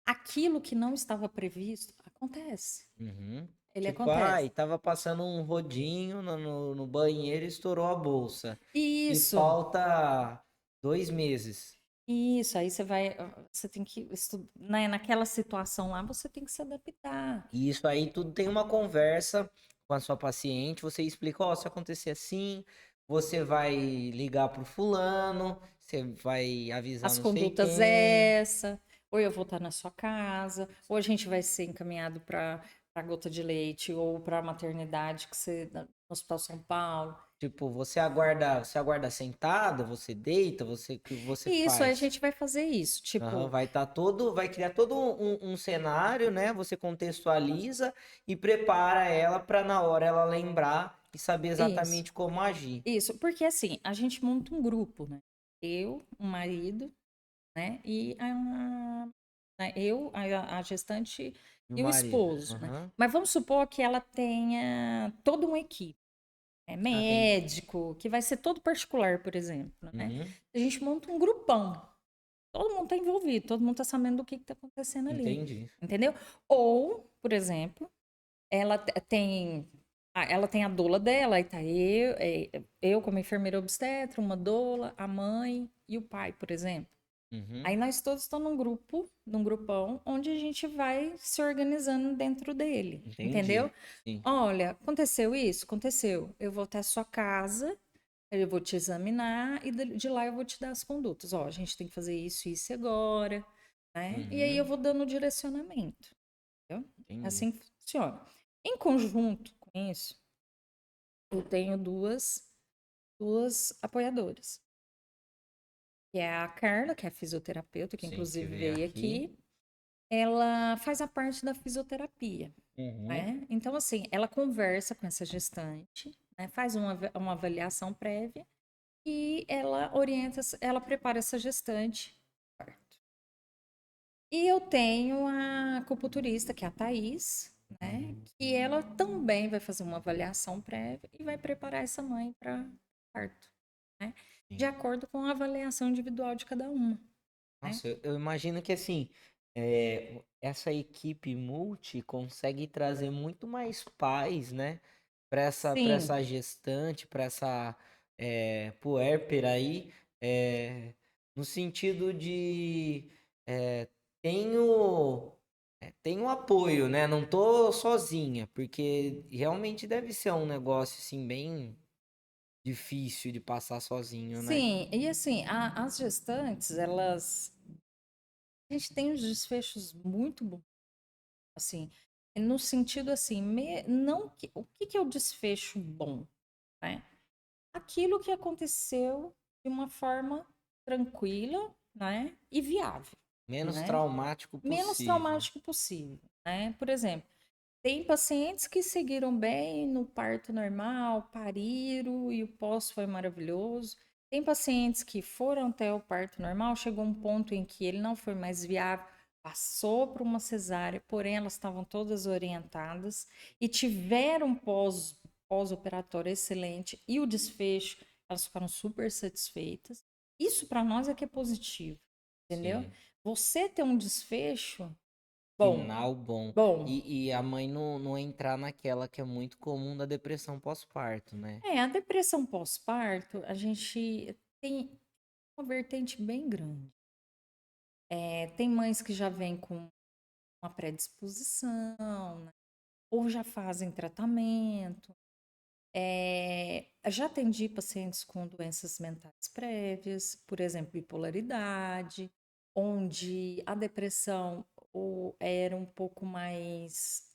Aquilo que não estava previsto acontece. Uhum. Ele Tipo, acontece. ai, tava passando um rodinho no banheiro e estourou a bolsa. E Isso. falta 2 meses. Isso. Aí você tem que né, naquela situação lá, você tem que se adaptar. E isso aí tudo tem uma conversa com a sua paciente, você explica, ó, se acontecer assim, você vai ligar pro fulano, você vai avisar As não sei condutas quem. essa, ou eu vou estar na sua casa, ou a gente vai ser encaminhado para a gota de leite ou para a maternidade no Hospital São Paulo. Tipo, você aguarda sentada, você deita, você o que você E isso, aí a faz? gente vai fazer isso, Aham, tipo, vai criar todo um cenário, né? Você contextualiza e prepara ela para na hora ela lembrar e saber isso, exatamente como agir. isso, porque assim, a gente monta um grupo, né? Eu, o marido, né? A gestante E o e o marido? esposo, né? Aham. Mas vamos supor que ela tenha toda uma equipe. Ah, tem. médico, que vai ser todo particular, por exemplo, né? Uhum, A gente monta um grupão. Todo mundo tá envolvido, todo mundo tá sabendo do que tá acontecendo ali, entendi. entendeu? Ou, por exemplo, ela tem ela tem a doula dela, aí tá eu como enfermeira obstetra, uma doula, a mãe e o pai, por exemplo. Uhum, Aí nós todos estamos num grupo, num grupão, onde a gente vai se organizando dentro dele, entendeu? entendi. Sim. Olha, aconteceu isso? Aconteceu. Eu vou até a sua casa, eu vou te examinar e de lá eu vou te dar as condutas. Ó, a gente tem que fazer isso e isso agora, né? E aí eu Uhum, vou dando direcionamento, entendeu? É entendi. assim que funciona. Em conjunto com isso, eu tenho duas apoiadoras, que é a Carla, que é a fisioterapeuta, que Sim, que inclusive veio veio aqui. aqui. Ela faz a parte da fisioterapia, Uhum, né? Então, assim, ela conversa com essa gestante, né? Faz uma avaliação prévia e ela orienta, ela prepara essa gestante para o parto. E eu tenho a acupunturista, que é a Thaís, né? Que ela também vai fazer uma avaliação prévia e vai preparar essa mãe para parto, né? De sim. acordo com a avaliação individual de cada uma, né? Nossa, eu imagino que assim, essa equipe multi consegue trazer muito mais paz, né? Para Sim, essa gestante, para essa puérpera aí, no sentido de tenho, tenho apoio, né? Não tô sozinha, porque realmente deve ser um negócio assim bem difícil de passar sozinho, né? sim. E assim, as gestantes, elas a gente tem uns desfechos muito bons, assim, no sentido assim, não o que que é o desfecho bom, né? Aquilo que aconteceu de uma forma tranquila, né, e viável, Menos né? traumático Menos possível. traumático possível, né? Por exemplo, tem pacientes que seguiram bem no parto normal, pariram e o pós foi maravilhoso. Tem pacientes que foram até o parto normal, chegou um ponto em que ele não foi mais viável, passou por uma cesárea, porém elas estavam todas orientadas e tiveram pós-operatório excelente e o desfecho, elas ficaram super satisfeitas. Isso para nós é que é positivo, entendeu? Sim. Você ter um desfecho bom, Final bom. bom. E a mãe não entrar naquela que é muito comum da depressão pós-parto, né? A depressão pós-parto, a gente tem uma vertente bem grande. Tem mães que já vêm com uma predisposição, né? Ou já fazem tratamento. Já atendi pacientes com doenças mentais prévias, por exemplo, bipolaridade, onde a depressão era um pouco mais,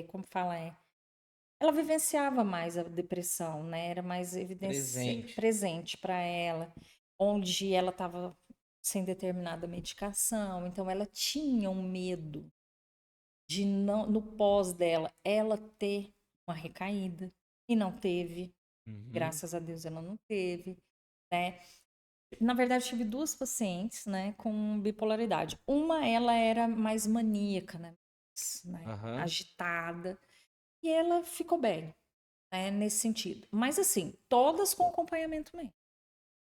como fala, ela vivenciava mais a depressão, né? Era mais evidência Presente. presente para ela, onde ela estava sem determinada medicação, então ela tinha um medo de não, no pós dela, ela ter uma recaída e não teve, Uhum. graças a Deus ela não teve, né? Na verdade, eu tive duas pacientes, né, com bipolaridade. Uma, ela era mais maníaca, né, Aham. agitada, e ela ficou bem, né, nesse sentido. Mas assim, todas com acompanhamento médico,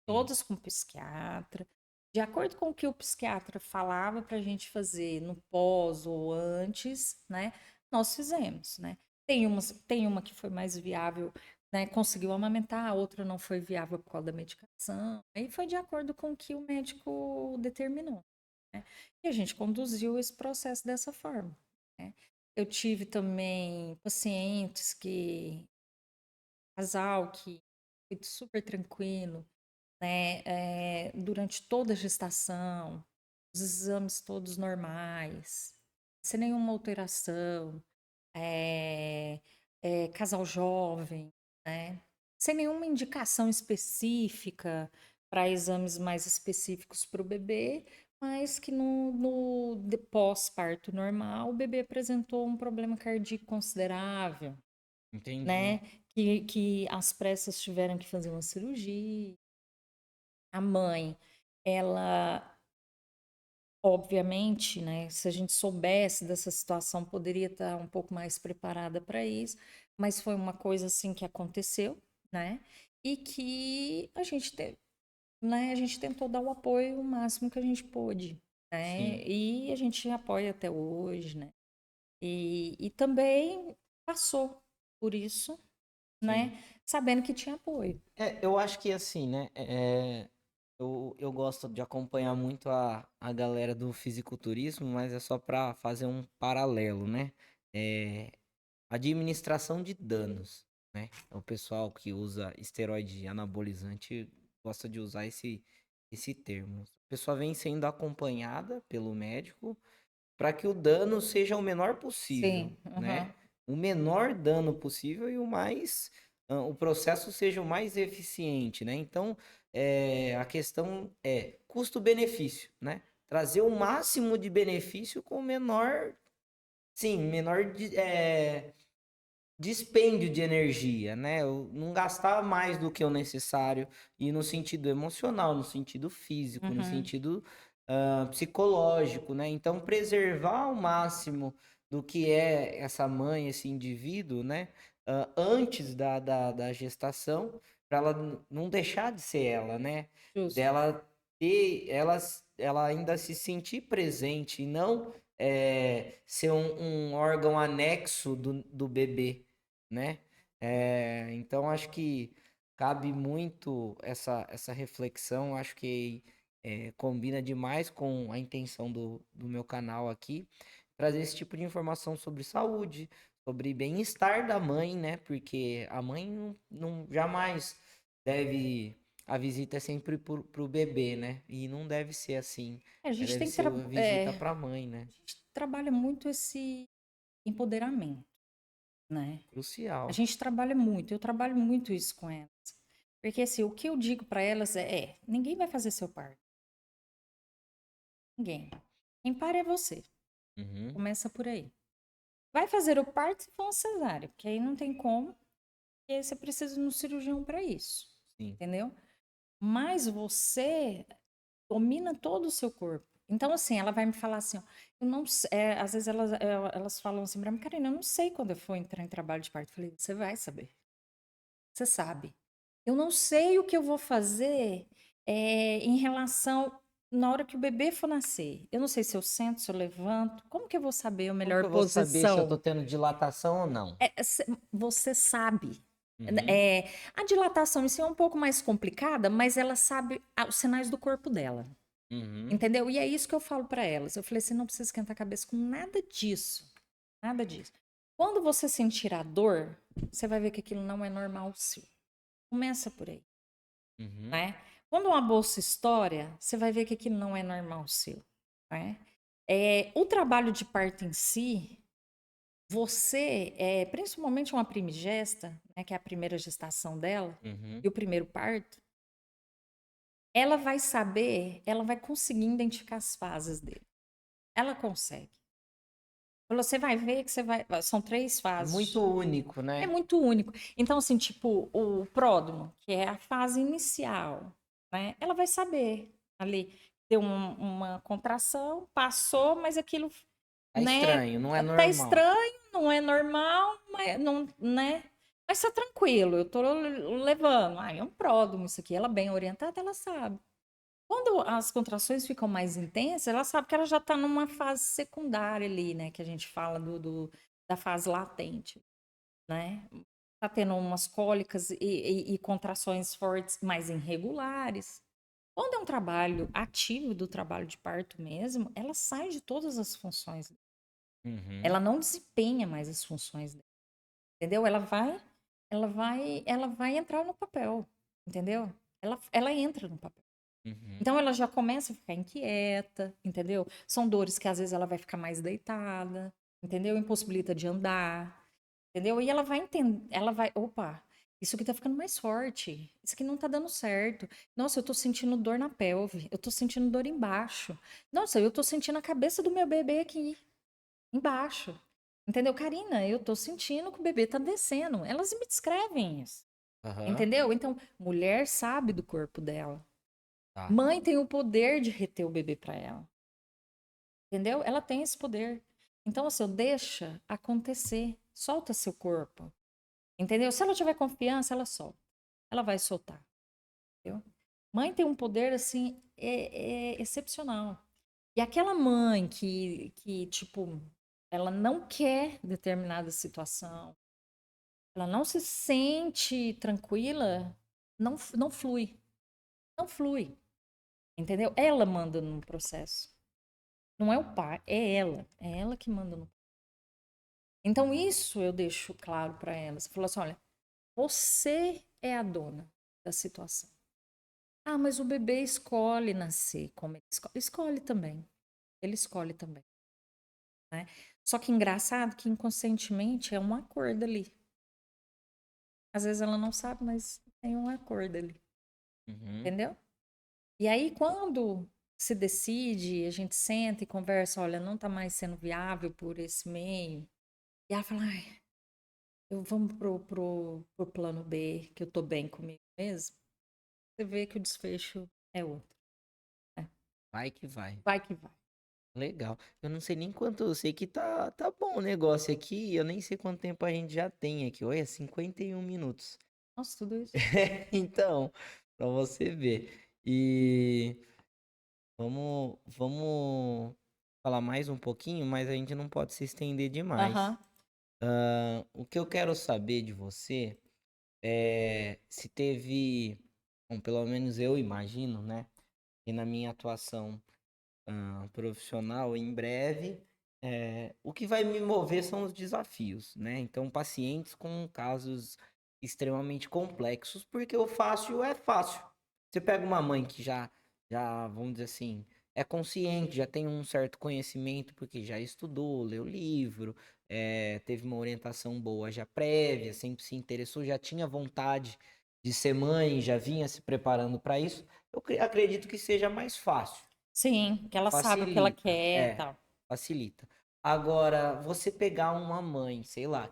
Sim. todas com psiquiatra, de acordo com o que o psiquiatra falava para a gente fazer no pós ou antes, né, nós fizemos, né. Tem uma que foi mais viável, né, conseguiu amamentar, a outra não foi viável por causa da medicação. Aí foi de acordo com o que o médico determinou, né. E a gente conduziu esse processo dessa forma, né. Eu tive também pacientes casal que foi super tranquilo, né, durante toda a gestação, os exames todos normais, sem nenhuma alteração, eh casal jovem, né, sem nenhuma indicação específica para exames mais específicos para o bebê, mas que no de pós-parto normal, o bebê apresentou um problema cardíaco considerável, Entendi. né, que às pressas tiveram que fazer uma cirurgia. A mãe, ela, obviamente, né, se a gente soubesse dessa situação, poderia estar um pouco mais preparada para isso, mas foi uma coisa assim que aconteceu, né? E que né, a gente tentou dar o apoio o máximo que a gente pôde, né? Sim, E a gente apoia até hoje, né? E também passou por isso, sim. né? Sabendo que tinha apoio. Eu acho que assim, né? Eu gosto de acompanhar muito a galera do fisiculturismo, mas é só para fazer um paralelo, né? É, administração de danos, né? O pessoal que usa esteroide anabolizante gosta de usar esse termo. A pessoa vem sendo acompanhada pelo médico para que o dano seja o menor possível, Sim, né? aham. O menor dano possível e o processo seja o mais eficiente, né? Então, a questão é custo-benefício, né? Trazer o máximo de benefício com o menor, sim, dispêndio de energia, né? Não gastar mais do que o necessário e no sentido emocional, no sentido físico, no Uhum. sentido psicológico, né? Então, preservar ao máximo do que é essa mãe, esse indivíduo, né? Antes da gestação, para ela não deixar de ser ela, né? Justo. Dela ela ainda se sentir presente e não ser um órgão anexo do bebê, né? Então acho que cabe muito essa reflexão, acho que combina demais com a intenção do meu canal aqui, trazer esse tipo de informação sobre saúde, sobre bem-estar da mãe, né? Porque a mãe não jamais deve. A visita é sempre pro bebê, né? E não deve ser assim. A gente Deve tem que ser a visita pra mãe, né? a gente trabalha muito esse empoderamento, né? A Crucial. gente trabalha muito, eu trabalho muito isso com elas. Porque assim, o que eu digo para elas ninguém vai fazer seu parto. Ninguém. Quem para é você. Uhum, Começa por aí. Vai fazer o parto se for uma cesárea, porque aí não tem como, e aí você precisa de um cirurgião para isso. sim. Entendeu? Mas você domina todo o seu corpo. Então, assim, ela vai me falar assim, ó, eu não sei, às vezes elas falam assim pra mim, Karina, eu não sei quando eu for entrar em trabalho de parto. Eu falei, você vai saber, você sabe. Eu não sei o que eu vou fazer em relação na hora que o bebê for nascer. Eu não sei se eu sento, se eu levanto. Como que eu vou saber a Como que melhor eu vou saber se eu tô posição? tendo dilatação ou não? Você sabe. Uhum, É, a dilatação em si é um pouco mais complicada, mas ela sabe os sinais do corpo dela. uhum, Entendeu? E é isso que eu falo para elas. Eu falei assim, não precisa esquentar a cabeça com nada disso. Nada disso. Quando você sentir a dor, você vai ver que aquilo não é normal seu. Começa por aí, uhum, né? Quando uma bolsa estoura, você vai ver que aquilo não é normal seu, né? O trabalho de parto em si, principalmente uma primigesta, né, que é a primeira gestação dela, uhum, e o primeiro parto, ela vai saber, ela vai conseguir identificar as fases dele. Ela consegue. Você vai ver que você vai. São três é muito fases. único, É né? muito único. Então, assim, tipo, o pródromo, que é a fase inicial, né? Ela vai saber ali. Deu uma contração, passou, mas aquilo, É né? estranho, não é Tá normal. estranho, não é normal, mas não, né? Mas tá tranquilo, eu tô levando. É um pródromo isso aqui. Ela bem orientada, ela sabe. Quando as contrações ficam mais intensas, ela sabe que ela já está numa fase secundária ali, né? Que a gente fala da fase latente, né? Tá tendo umas cólicas e contrações fortes, mais irregulares. Quando é um trabalho ativo do trabalho de parto mesmo, ela sai de todas as funções. Uhum, Ela não desempenha mais as funções dela, entendeu? Ela vai entrar no papel, entendeu? Ela entra no papel. uhum, Então ela já começa a ficar inquieta, entendeu? São dores que às vezes ela vai ficar mais deitada, entendeu? Impossibilita de andar, entendeu? E ela vai entender, opa, isso aqui tá ficando mais forte. Isso aqui não tá dando certo. Nossa, eu tô sentindo dor na pelve, eu tô sentindo dor embaixo. Nossa, eu tô sentindo a cabeça do meu bebê aqui embaixo. Entendeu? Karina, eu tô sentindo que o bebê tá descendo. Elas me descrevem isso. aham, Entendeu? Então, mulher sabe do corpo dela. tá. Mãe tem o poder de reter o bebê para ela, entendeu? Ela tem esse poder. Então, assim, deixa acontecer, solta seu corpo, Entendeu? Se ela tiver confiança, ela solta. Ela vai soltar, entendeu? Mãe tem um poder, assim, é excepcional. E aquela mãe tipo, ela não quer determinada situação, ela não se sente tranquila, não flui. Não flui, entendeu? Ela manda no processo. Não é o pai, é ela. É ela que manda no. Então, isso eu deixo claro para ela. Você falou assim: olha, você é a dona da situação. Ah, mas o bebê escolhe nascer como ele escolhe. Escolhe também. Ele escolhe também, né? Só que engraçado que inconscientemente é um acordo ali. Às vezes ela não sabe, mas tem um acordo ali, Uhum. entendeu? E aí, quando se decide, a gente senta e conversa, olha, não está mais sendo viável por esse meio. E ela fala, ai, vamos pro plano B, que eu tô bem comigo mesmo. Você vê que o desfecho é outro, né? Vai que vai. Vai que vai. Legal. Eu não sei nem quanto, eu sei que tá bom o negócio aqui, eu nem sei quanto tempo a gente já tem aqui. Olha, 51 minutos. Nossa, tudo isso. Então, pra você ver. E vamos falar mais um pouquinho, mas a gente não pode se estender demais. Aham. O que eu quero saber de você é se teve, bom, pelo menos eu imagino, né? E na minha atuação profissional em breve, o que vai me mover são os desafios, né? Então, pacientes com casos extremamente complexos, porque o fácil é fácil. Você pega uma mãe que já, vamos dizer assim, é consciente, já tem um certo conhecimento, porque já estudou, leu livro, teve uma orientação boa já prévia, sempre se interessou, já tinha vontade de ser mãe, já vinha se preparando para isso. Eu acredito que seja mais fácil. Sim, que ela sabe o que ela Facilita, quer e tal. facilita. Agora, você pegar uma mãe, sei lá,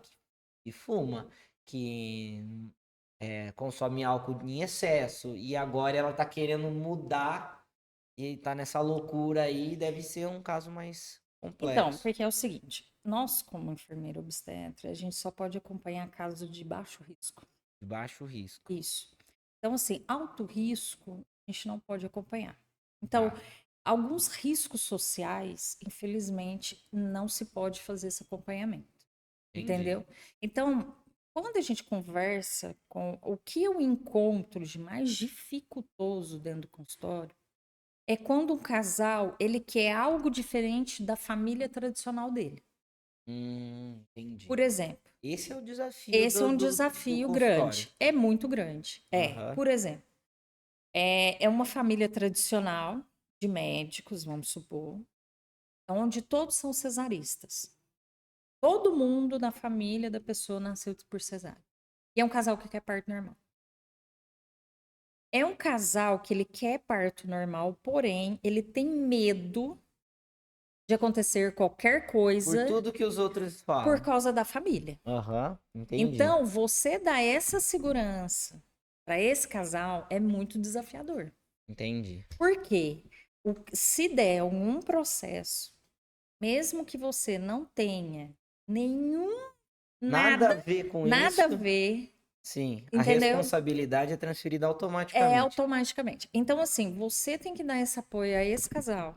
que fuma, que consome álcool em excesso, e agora ela tá querendo mudar e tá nessa loucura aí, deve ser um caso mais Então, complexo, porque é o seguinte, nós, como enfermeira obstetra, a gente só pode acompanhar casos de baixo risco. de baixo risco. Isso. Então, assim, alto risco, a gente não pode acompanhar. Então, Tá, alguns riscos sociais, infelizmente, não se pode fazer esse acompanhamento. entendi. Entendeu? Então, quando a gente conversa com o que eu encontro de mais dificultoso dentro do consultório, é quando um casal ele quer algo diferente da família tradicional dele. Entendi. Por exemplo, Esse é o desafio esse é do, um do, do desafio consultório. grande, é muito grande. Aham. Por exemplo, é uma família tradicional de médicos, vamos supor, onde todos são cesaristas. Todo mundo na família da pessoa nasceu por cesárea. E é um casal que quer parto normal. É um casal que ele quer parto normal, porém, ele tem medo de acontecer qualquer Por coisa tudo que os outros por falam. causa da família. Aham, entendi. Então, você dar essa segurança para esse casal é muito desafiador. Entendi. Por quê? Se der algum processo, mesmo que você não tenha nenhum, Nada a nada, ver com nada a isso. ver, Sim, a entendeu? responsabilidade é transferida É automaticamente. automaticamente. Então, assim, você tem que dar esse apoio a esse casal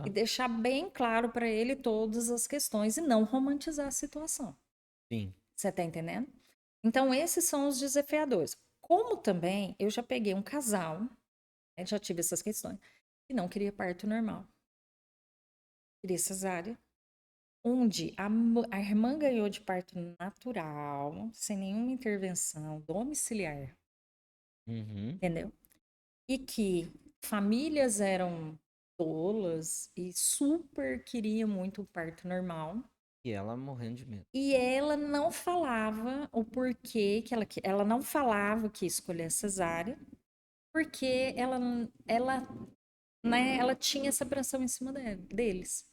e Aham, deixar bem claro para ele todas as questões e não romantizar a situação. sim. Você tá entendendo? Então, esses são os desafiadores. Como também eu já peguei um casal, né, já tive essas questões, que não queria parto normal, queria cesárea, onde a irmã ganhou de parto natural, sem nenhuma intervenção domiciliar, Uhum. entendeu? E que famílias eram tolas e super queriam muito o parto normal. E ela morrendo de medo. E ela não falava o porquê ela não falava que ia escolher a cesárea, porque ela tinha essa pressão em cima deles.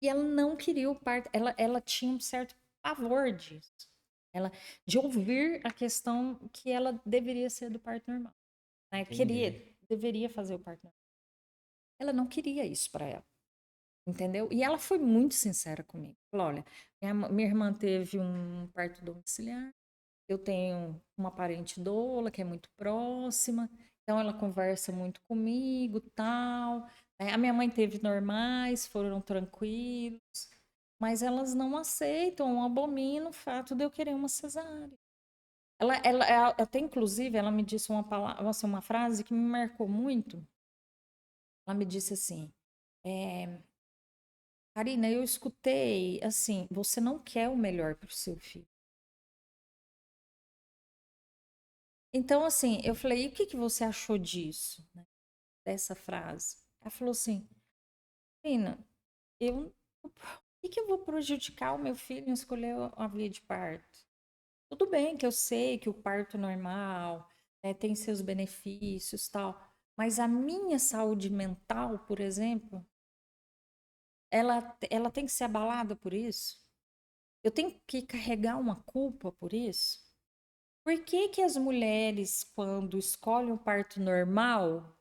E ela não queria o parto, ela tinha um certo pavor disso. Ela, de ouvir a questão que ela deveria ser do parto normal, né? Entendi. Deveria fazer o parto normal. Ela não queria isso para ela, entendeu? E ela foi muito sincera comigo. Falou: olha, minha irmã teve um parto domiciliar, Eu tenho uma parente doula que é muito próxima, então ela conversa muito comigo, tal. A minha mãe teve normais, foram tranquilos, mas elas não aceitam, abominam o fato de eu querer uma cesárea. Até inclusive, ela me disse uma palavra, assim, uma frase que me marcou muito. Ela me disse assim, é, Karina, eu escutei assim, você não quer o melhor para o seu filho. Então, assim, eu falei, e o que que você achou disso, né, dessa frase? Ela falou assim, Karina, por que eu vou prejudicar o meu filho em escolher a via de parto? Tudo bem que eu sei que o parto normal, né, tem seus benefícios, tal, mas a minha saúde mental, por exemplo, ela tem que ser abalada por isso? Eu tenho que carregar uma culpa por isso? Por que que as mulheres, quando escolhem o parto normal,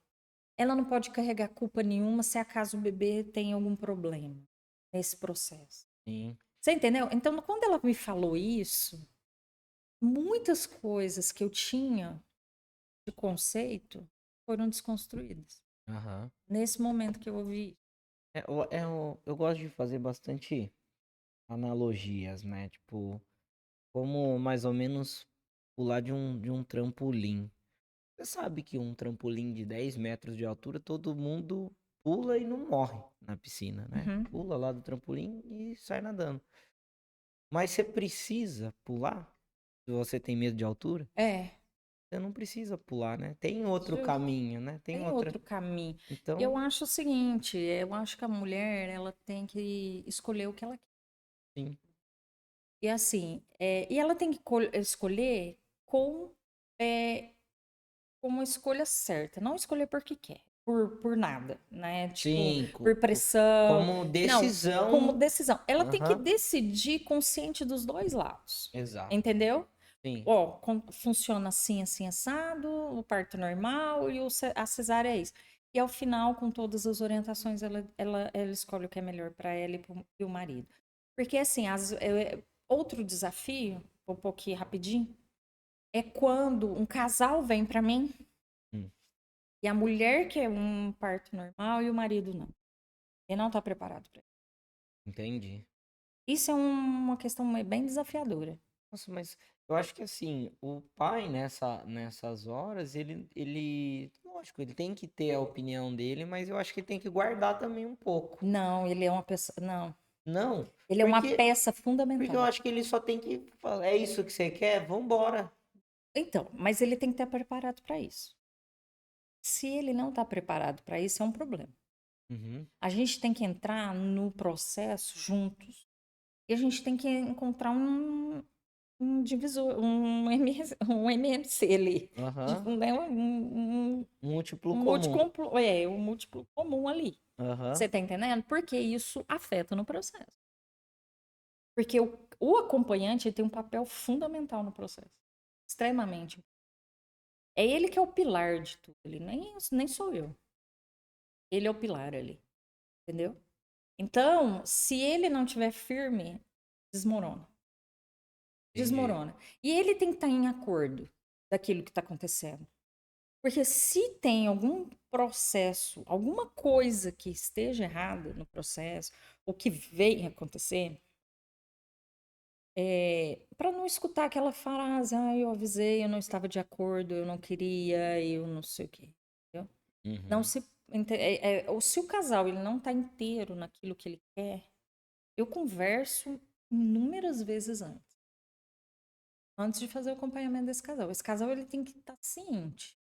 ela não pode carregar culpa nenhuma se acaso o bebê tem algum problema nesse processo? Sim. Você entendeu? Então, quando ela me falou isso, muitas coisas que eu tinha de conceito foram desconstruídas. Aham. Nesse momento que eu ouvi. Eu gosto de fazer bastante analogias, né? Tipo, como mais ou menos pular de um trampolim. Você sabe que um trampolim de 10 metros de altura, todo mundo pula e não morre na piscina, né? Uhum. Pula lá do trampolim e sai nadando. Mas você precisa pular? Se você tem medo de altura, É, você não precisa pular, né? Tem outro justo. caminho, né? Tem Tem outra. outro caminho. E eu Então, acho o seguinte, eu acho que a mulher, ela tem que escolher o que ela quer. sim. E assim, e ela tem que escolher com, é, com uma escolha certa, não escolher porque quer, por nada, né? Tipo, Sim, por pressão. como Não, como decisão. decisão. Ela tem que Aham. decidir consciente dos dois lados. Exato. Entendeu? Sim. Ó, funciona assim, assim, assado, o parto normal e a cesárea é isso. E ao final, com todas as orientações, ela escolhe o que é melhor para ela e o marido. Porque, assim, outro desafio, vou pôr aqui rapidinho, é quando um casal vem para mim Hum, e a mulher quer um parto normal e o marido não. Ele não está preparado para isso. entendi. Isso é uma questão bem desafiadora. Nossa, mas eu acho que assim, o pai nessas horas, lógico, ele tem que ter a opinião dele, mas eu acho que ele tem que guardar também um pouco. Não, ele é uma pessoa. Não, Não, ele é uma porque, peça porque eu fundamental. acho que ele só tem que falar, é isso que você quer? Vambora. Então, mas ele tem que estar preparado para isso. Se ele não está preparado para isso, é um problema. Uhum, A gente tem que entrar no processo juntos e a gente tem que encontrar um divisor, um MMC ali, aham, né? múltiplo Um comum. um múltiplo comum ali. Você Aham, está entendendo? Porque isso afeta no processo. Porque o acompanhante tem um papel fundamental no processo. Extremamente. É ele que é o pilar de tudo. Ele nem sou eu. Ele é o pilar ali. Entendeu? Então, se ele não tiver firme, desmorona. entendi. Desmorona. E ele tem que estar em acordo daquilo que está acontecendo. Porque se tem algum processo, alguma coisa que esteja errada no processo, ou que venha acontecer, para não escutar aquela frase, eu avisei, eu não estava de acordo, eu não queria, eu não sei o quê. Entendeu? Não Uhum. se, ou se o casal ele não está inteiro naquilo que ele quer, eu converso inúmeras vezes antes de fazer o acompanhamento desse casal. Esse casal ele tem que estar ciente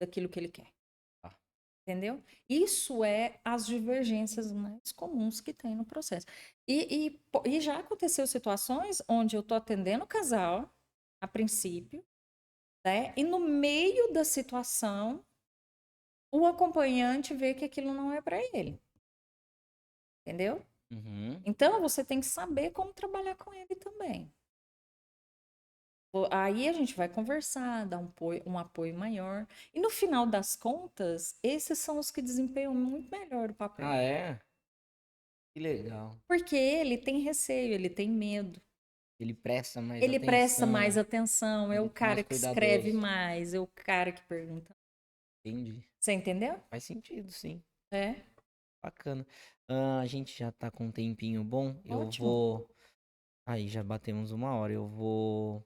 daquilo que ele quer, Tá. entendeu? Isso é as divergências mais comuns que tem no processo. E já aconteceu situações onde eu estou atendendo o casal, a princípio, né? E no meio da situação, o acompanhante vê que aquilo não é para ele, entendeu? Uhum. Então você tem que saber como trabalhar com ele também. Aí a gente vai conversar, dar um apoio maior. E no final das contas, esses são os que desempenham muito melhor o papel. Ah, é? Que legal. Porque ele tem receio, ele tem medo. Ele presta mais Ele presta mais atenção, atenção, é o muito mais cara que escreve cuidadoso. mais, é o cara que pergunta. Entendi. Você entendeu? Faz sentido, sim. É, Bacana. A gente já tá com um tempinho bom. Eu ótimo. vou. Aí já batemos uma hora. Eu vou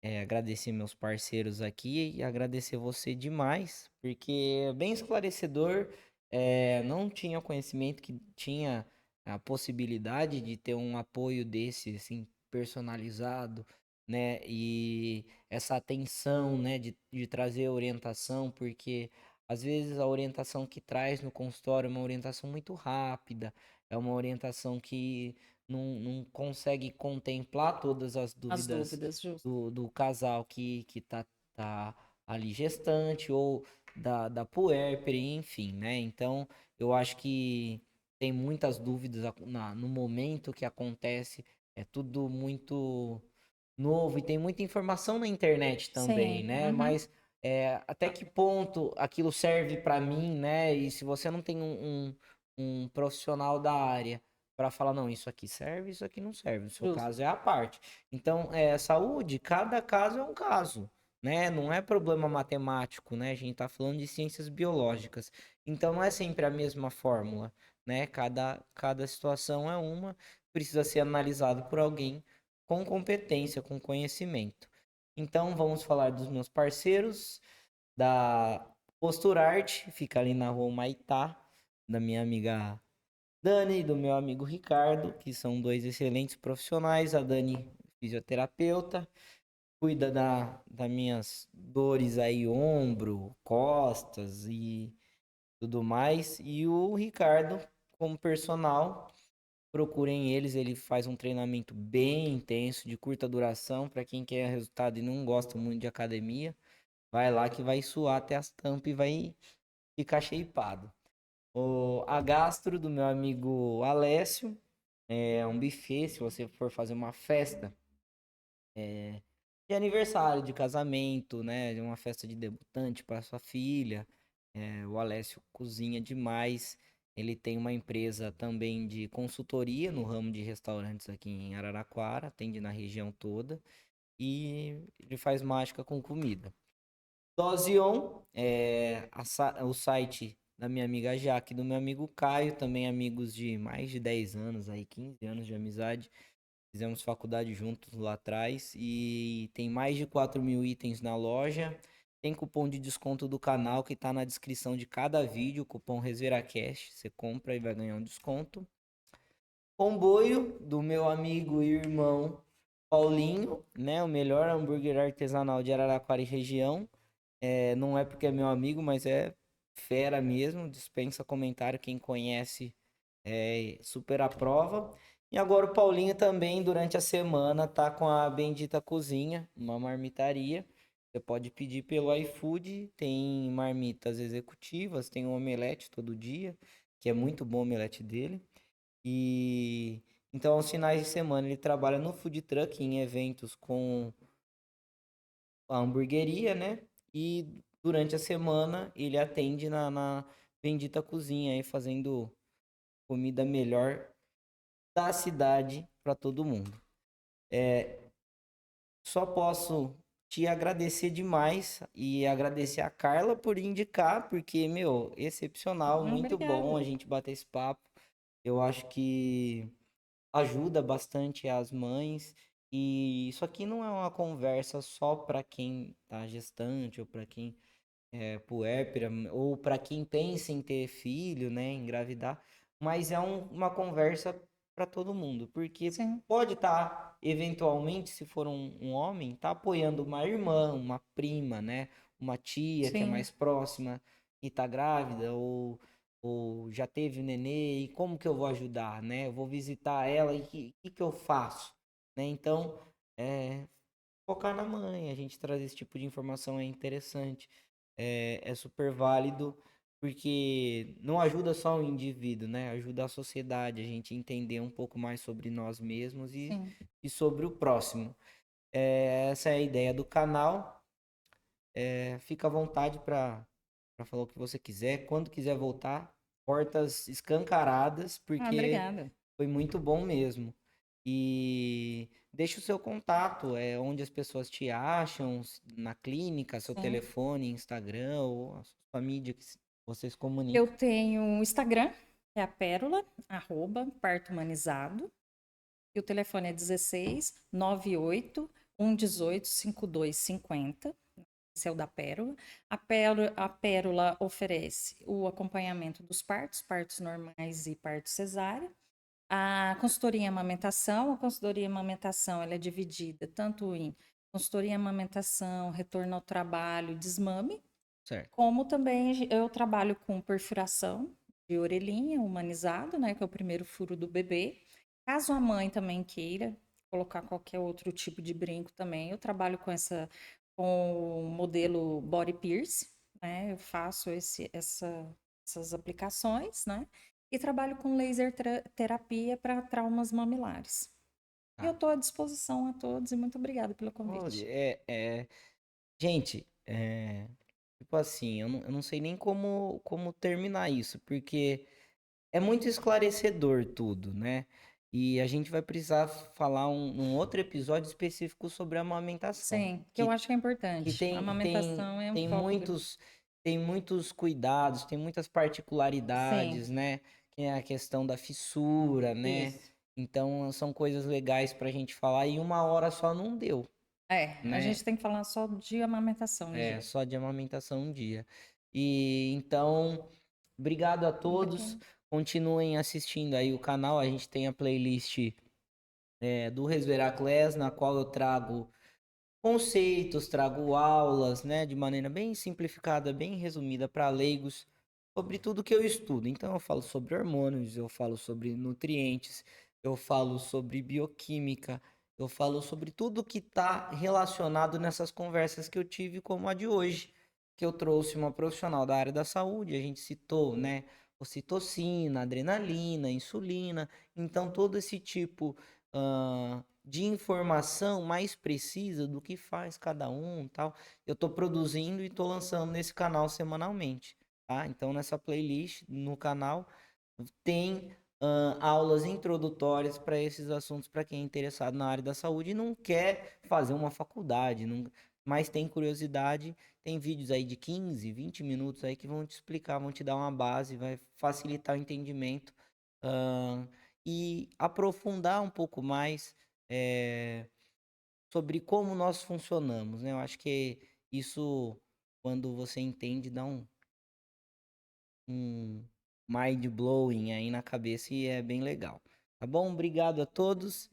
agradecer meus parceiros aqui e agradecer você demais, porque é bem esclarecedor. Não tinha conhecimento que tinha a possibilidade de ter um apoio desse, assim, personalizado, né? E essa atenção, né, de trazer orientação, porque às vezes a orientação que traz no consultório é uma orientação muito rápida, é uma orientação que não consegue contemplar todas as As dúvidas dúvidas, justo. do casal que tá ali gestante ou da puérpere, enfim, né? Então, eu acho que tem muitas dúvidas no momento que acontece, é tudo muito novo e tem muita informação na internet também, Sim, né? uhum, Mas até que ponto aquilo serve para mim, né? E se você não tem um profissional da área para falar, não, isso aqui serve, isso aqui não serve. No seu justo. caso é a parte. Então, saúde, cada caso é um caso, né? Não é problema matemático, né? A gente tá falando de ciências biológicas. Então, não é sempre a mesma fórmula, né? Cada situação é uma, precisa ser analisado por alguém com competência, com conhecimento. Então, vamos falar dos meus parceiros, da Posturarte, fica ali na rua Maitá, da minha amiga Dani e do meu amigo Ricardo, que são dois excelentes profissionais. A Dani, fisioterapeuta, cuida das minhas dores aí, ombro, costas e tudo mais. E o Ricardo, como personal, procurem eles, ele faz um treinamento bem intenso, de curta duração, para quem quer resultado e não gosta muito de academia, vai lá que vai suar até as tampas e vai ficar shapeado. A gastro do meu amigo Alessio, é um buffet, se você for fazer uma festa de aniversário, de casamento, né, de uma festa de debutante para sua filha. O Alessio cozinha demais. Ele tem uma empresa também de consultoria no ramo de restaurantes aqui em Araraquara, atende na região toda e ele faz mágica com comida. Dozion, o site da minha amiga Jaque e do meu amigo Caio, também amigos de mais de 10 anos, aí 15 anos de amizade. Fizemos faculdade juntos lá atrás e tem mais de 4.000 itens na loja. Tem cupom de desconto do canal que está na descrição de cada vídeo, cupom ResveraCast. Você compra e vai ganhar um desconto. Comboio do meu amigo e irmão Paulinho, né? O melhor hambúrguer artesanal de Araraquara e região. Não é porque é meu amigo, mas é fera mesmo. Dispensa comentário. Quem conhece super aprova. E agora o Paulinho também, durante a semana, tá com a Bendita Cozinha, uma marmitaria. Você pode pedir pelo iFood, tem marmitas executivas, tem um omelete todo dia, que é muito bom o omelete dele. E então, aos finais de semana, ele trabalha no food truck, em eventos com a hamburgueria, né? E durante a semana, ele atende na Bendita Cozinha, aí, fazendo comida melhor da cidade para todo mundo. Só posso te agradecer demais e agradecer a Carla por indicar, porque, meu, excepcional, muito bom Obrigada. a gente bater esse papo. Eu acho que ajuda bastante as mães. E isso aqui não é uma conversa só para quem tá gestante ou para quem é puérpera ou para quem pensa em ter filho, né, engravidar, mas é uma conversa para todo mundo, porque Sim, pode estar, eventualmente, se for um homem, tá apoiando uma irmã, uma prima, né, uma tia que é sim. mais próxima e tá grávida ou já teve nenê, e como que eu vou ajudar, né? Eu vou visitar ela e o que eu faço, né? Então, focar na mãe, a gente trazer esse tipo de informação é interessante, é super válido, porque não ajuda só o indivíduo, né? Ajuda a sociedade, a gente entender um pouco mais sobre nós mesmos Sim. e sobre o próximo. Essa é a ideia do canal. Fica à vontade para falar o que você quiser. Quando quiser voltar, portas escancaradas, Ah, porque obrigada. foi muito bom mesmo. E deixa o seu contato, onde as pessoas te acham, na clínica, seu Sim. telefone, Instagram ou a sua mídia que vocês Eu comunicam. tenho o Instagram, que é a pérola, parto humanizado. E o telefone é 16 98 118 5250. Esse é o da Pérola. A Pérola oferece o acompanhamento dos partos, partos normais e parto cesárea. A consultoria em amamentação, ela é dividida tanto em consultoria em amamentação, retorno ao trabalho, desmame, Certo. como também eu trabalho com perfuração de orelhinha humanizado, né, que é o primeiro furo do bebê. Caso a mãe também queira colocar qualquer outro tipo de brinco também, eu trabalho com o modelo Body Pierce, né? Eu faço essas aplicações, né? E trabalho com laser terapia para traumas mamilares. E eu Tá. estou à disposição a todos e muito obrigada pelo Olha, convite. gente, tipo assim, eu não sei nem como terminar isso, porque é muito esclarecedor tudo, né? E a gente vai precisar falar um outro episódio específico sobre a amamentação, Sim, que eu que acho que é que importante. A tem, tem, amamentação é um tem foco muitos, tem muitos cuidados, tem muitas Sim, particularidades, né? Que é a questão da fissura, né? isso. Então são coisas legais pra gente falar e uma hora só não deu, A né? gente tem que falar só de amamentação um dia. Só de amamentação um dia. E então, obrigado a todos. Obrigada. Continuem assistindo aí o canal. A gente tem a playlist do Resveraclass, na qual eu trago conceitos, trago aulas, né, de maneira bem simplificada, bem resumida para leigos, sobre tudo que eu estudo. Então eu falo sobre hormônios, eu falo sobre nutrientes, eu falo sobre bioquímica, eu falo sobre tudo que está relacionado nessas conversas que eu tive, como a de hoje, que eu trouxe uma profissional da área da saúde, a gente citou, né, ocitocina, adrenalina, insulina, então todo esse tipo de informação mais precisa do que faz cada um, tal. Eu estou produzindo e estou lançando nesse canal semanalmente, tá? Então nessa playlist no canal tem aulas introdutórias para esses assuntos para quem é interessado na área da saúde e não quer fazer uma faculdade, mas tem curiosidade. Tem vídeos aí de 15, 20 minutos aí que vão te explicar, vão te dar uma base, vai facilitar o entendimento ahn, e aprofundar um pouco mais eh, sobre como nós funcionamos, né? Eu acho que isso, quando você entende, dá um mind blowing aí na cabeça e é bem legal. Tá bom? Obrigado a todos.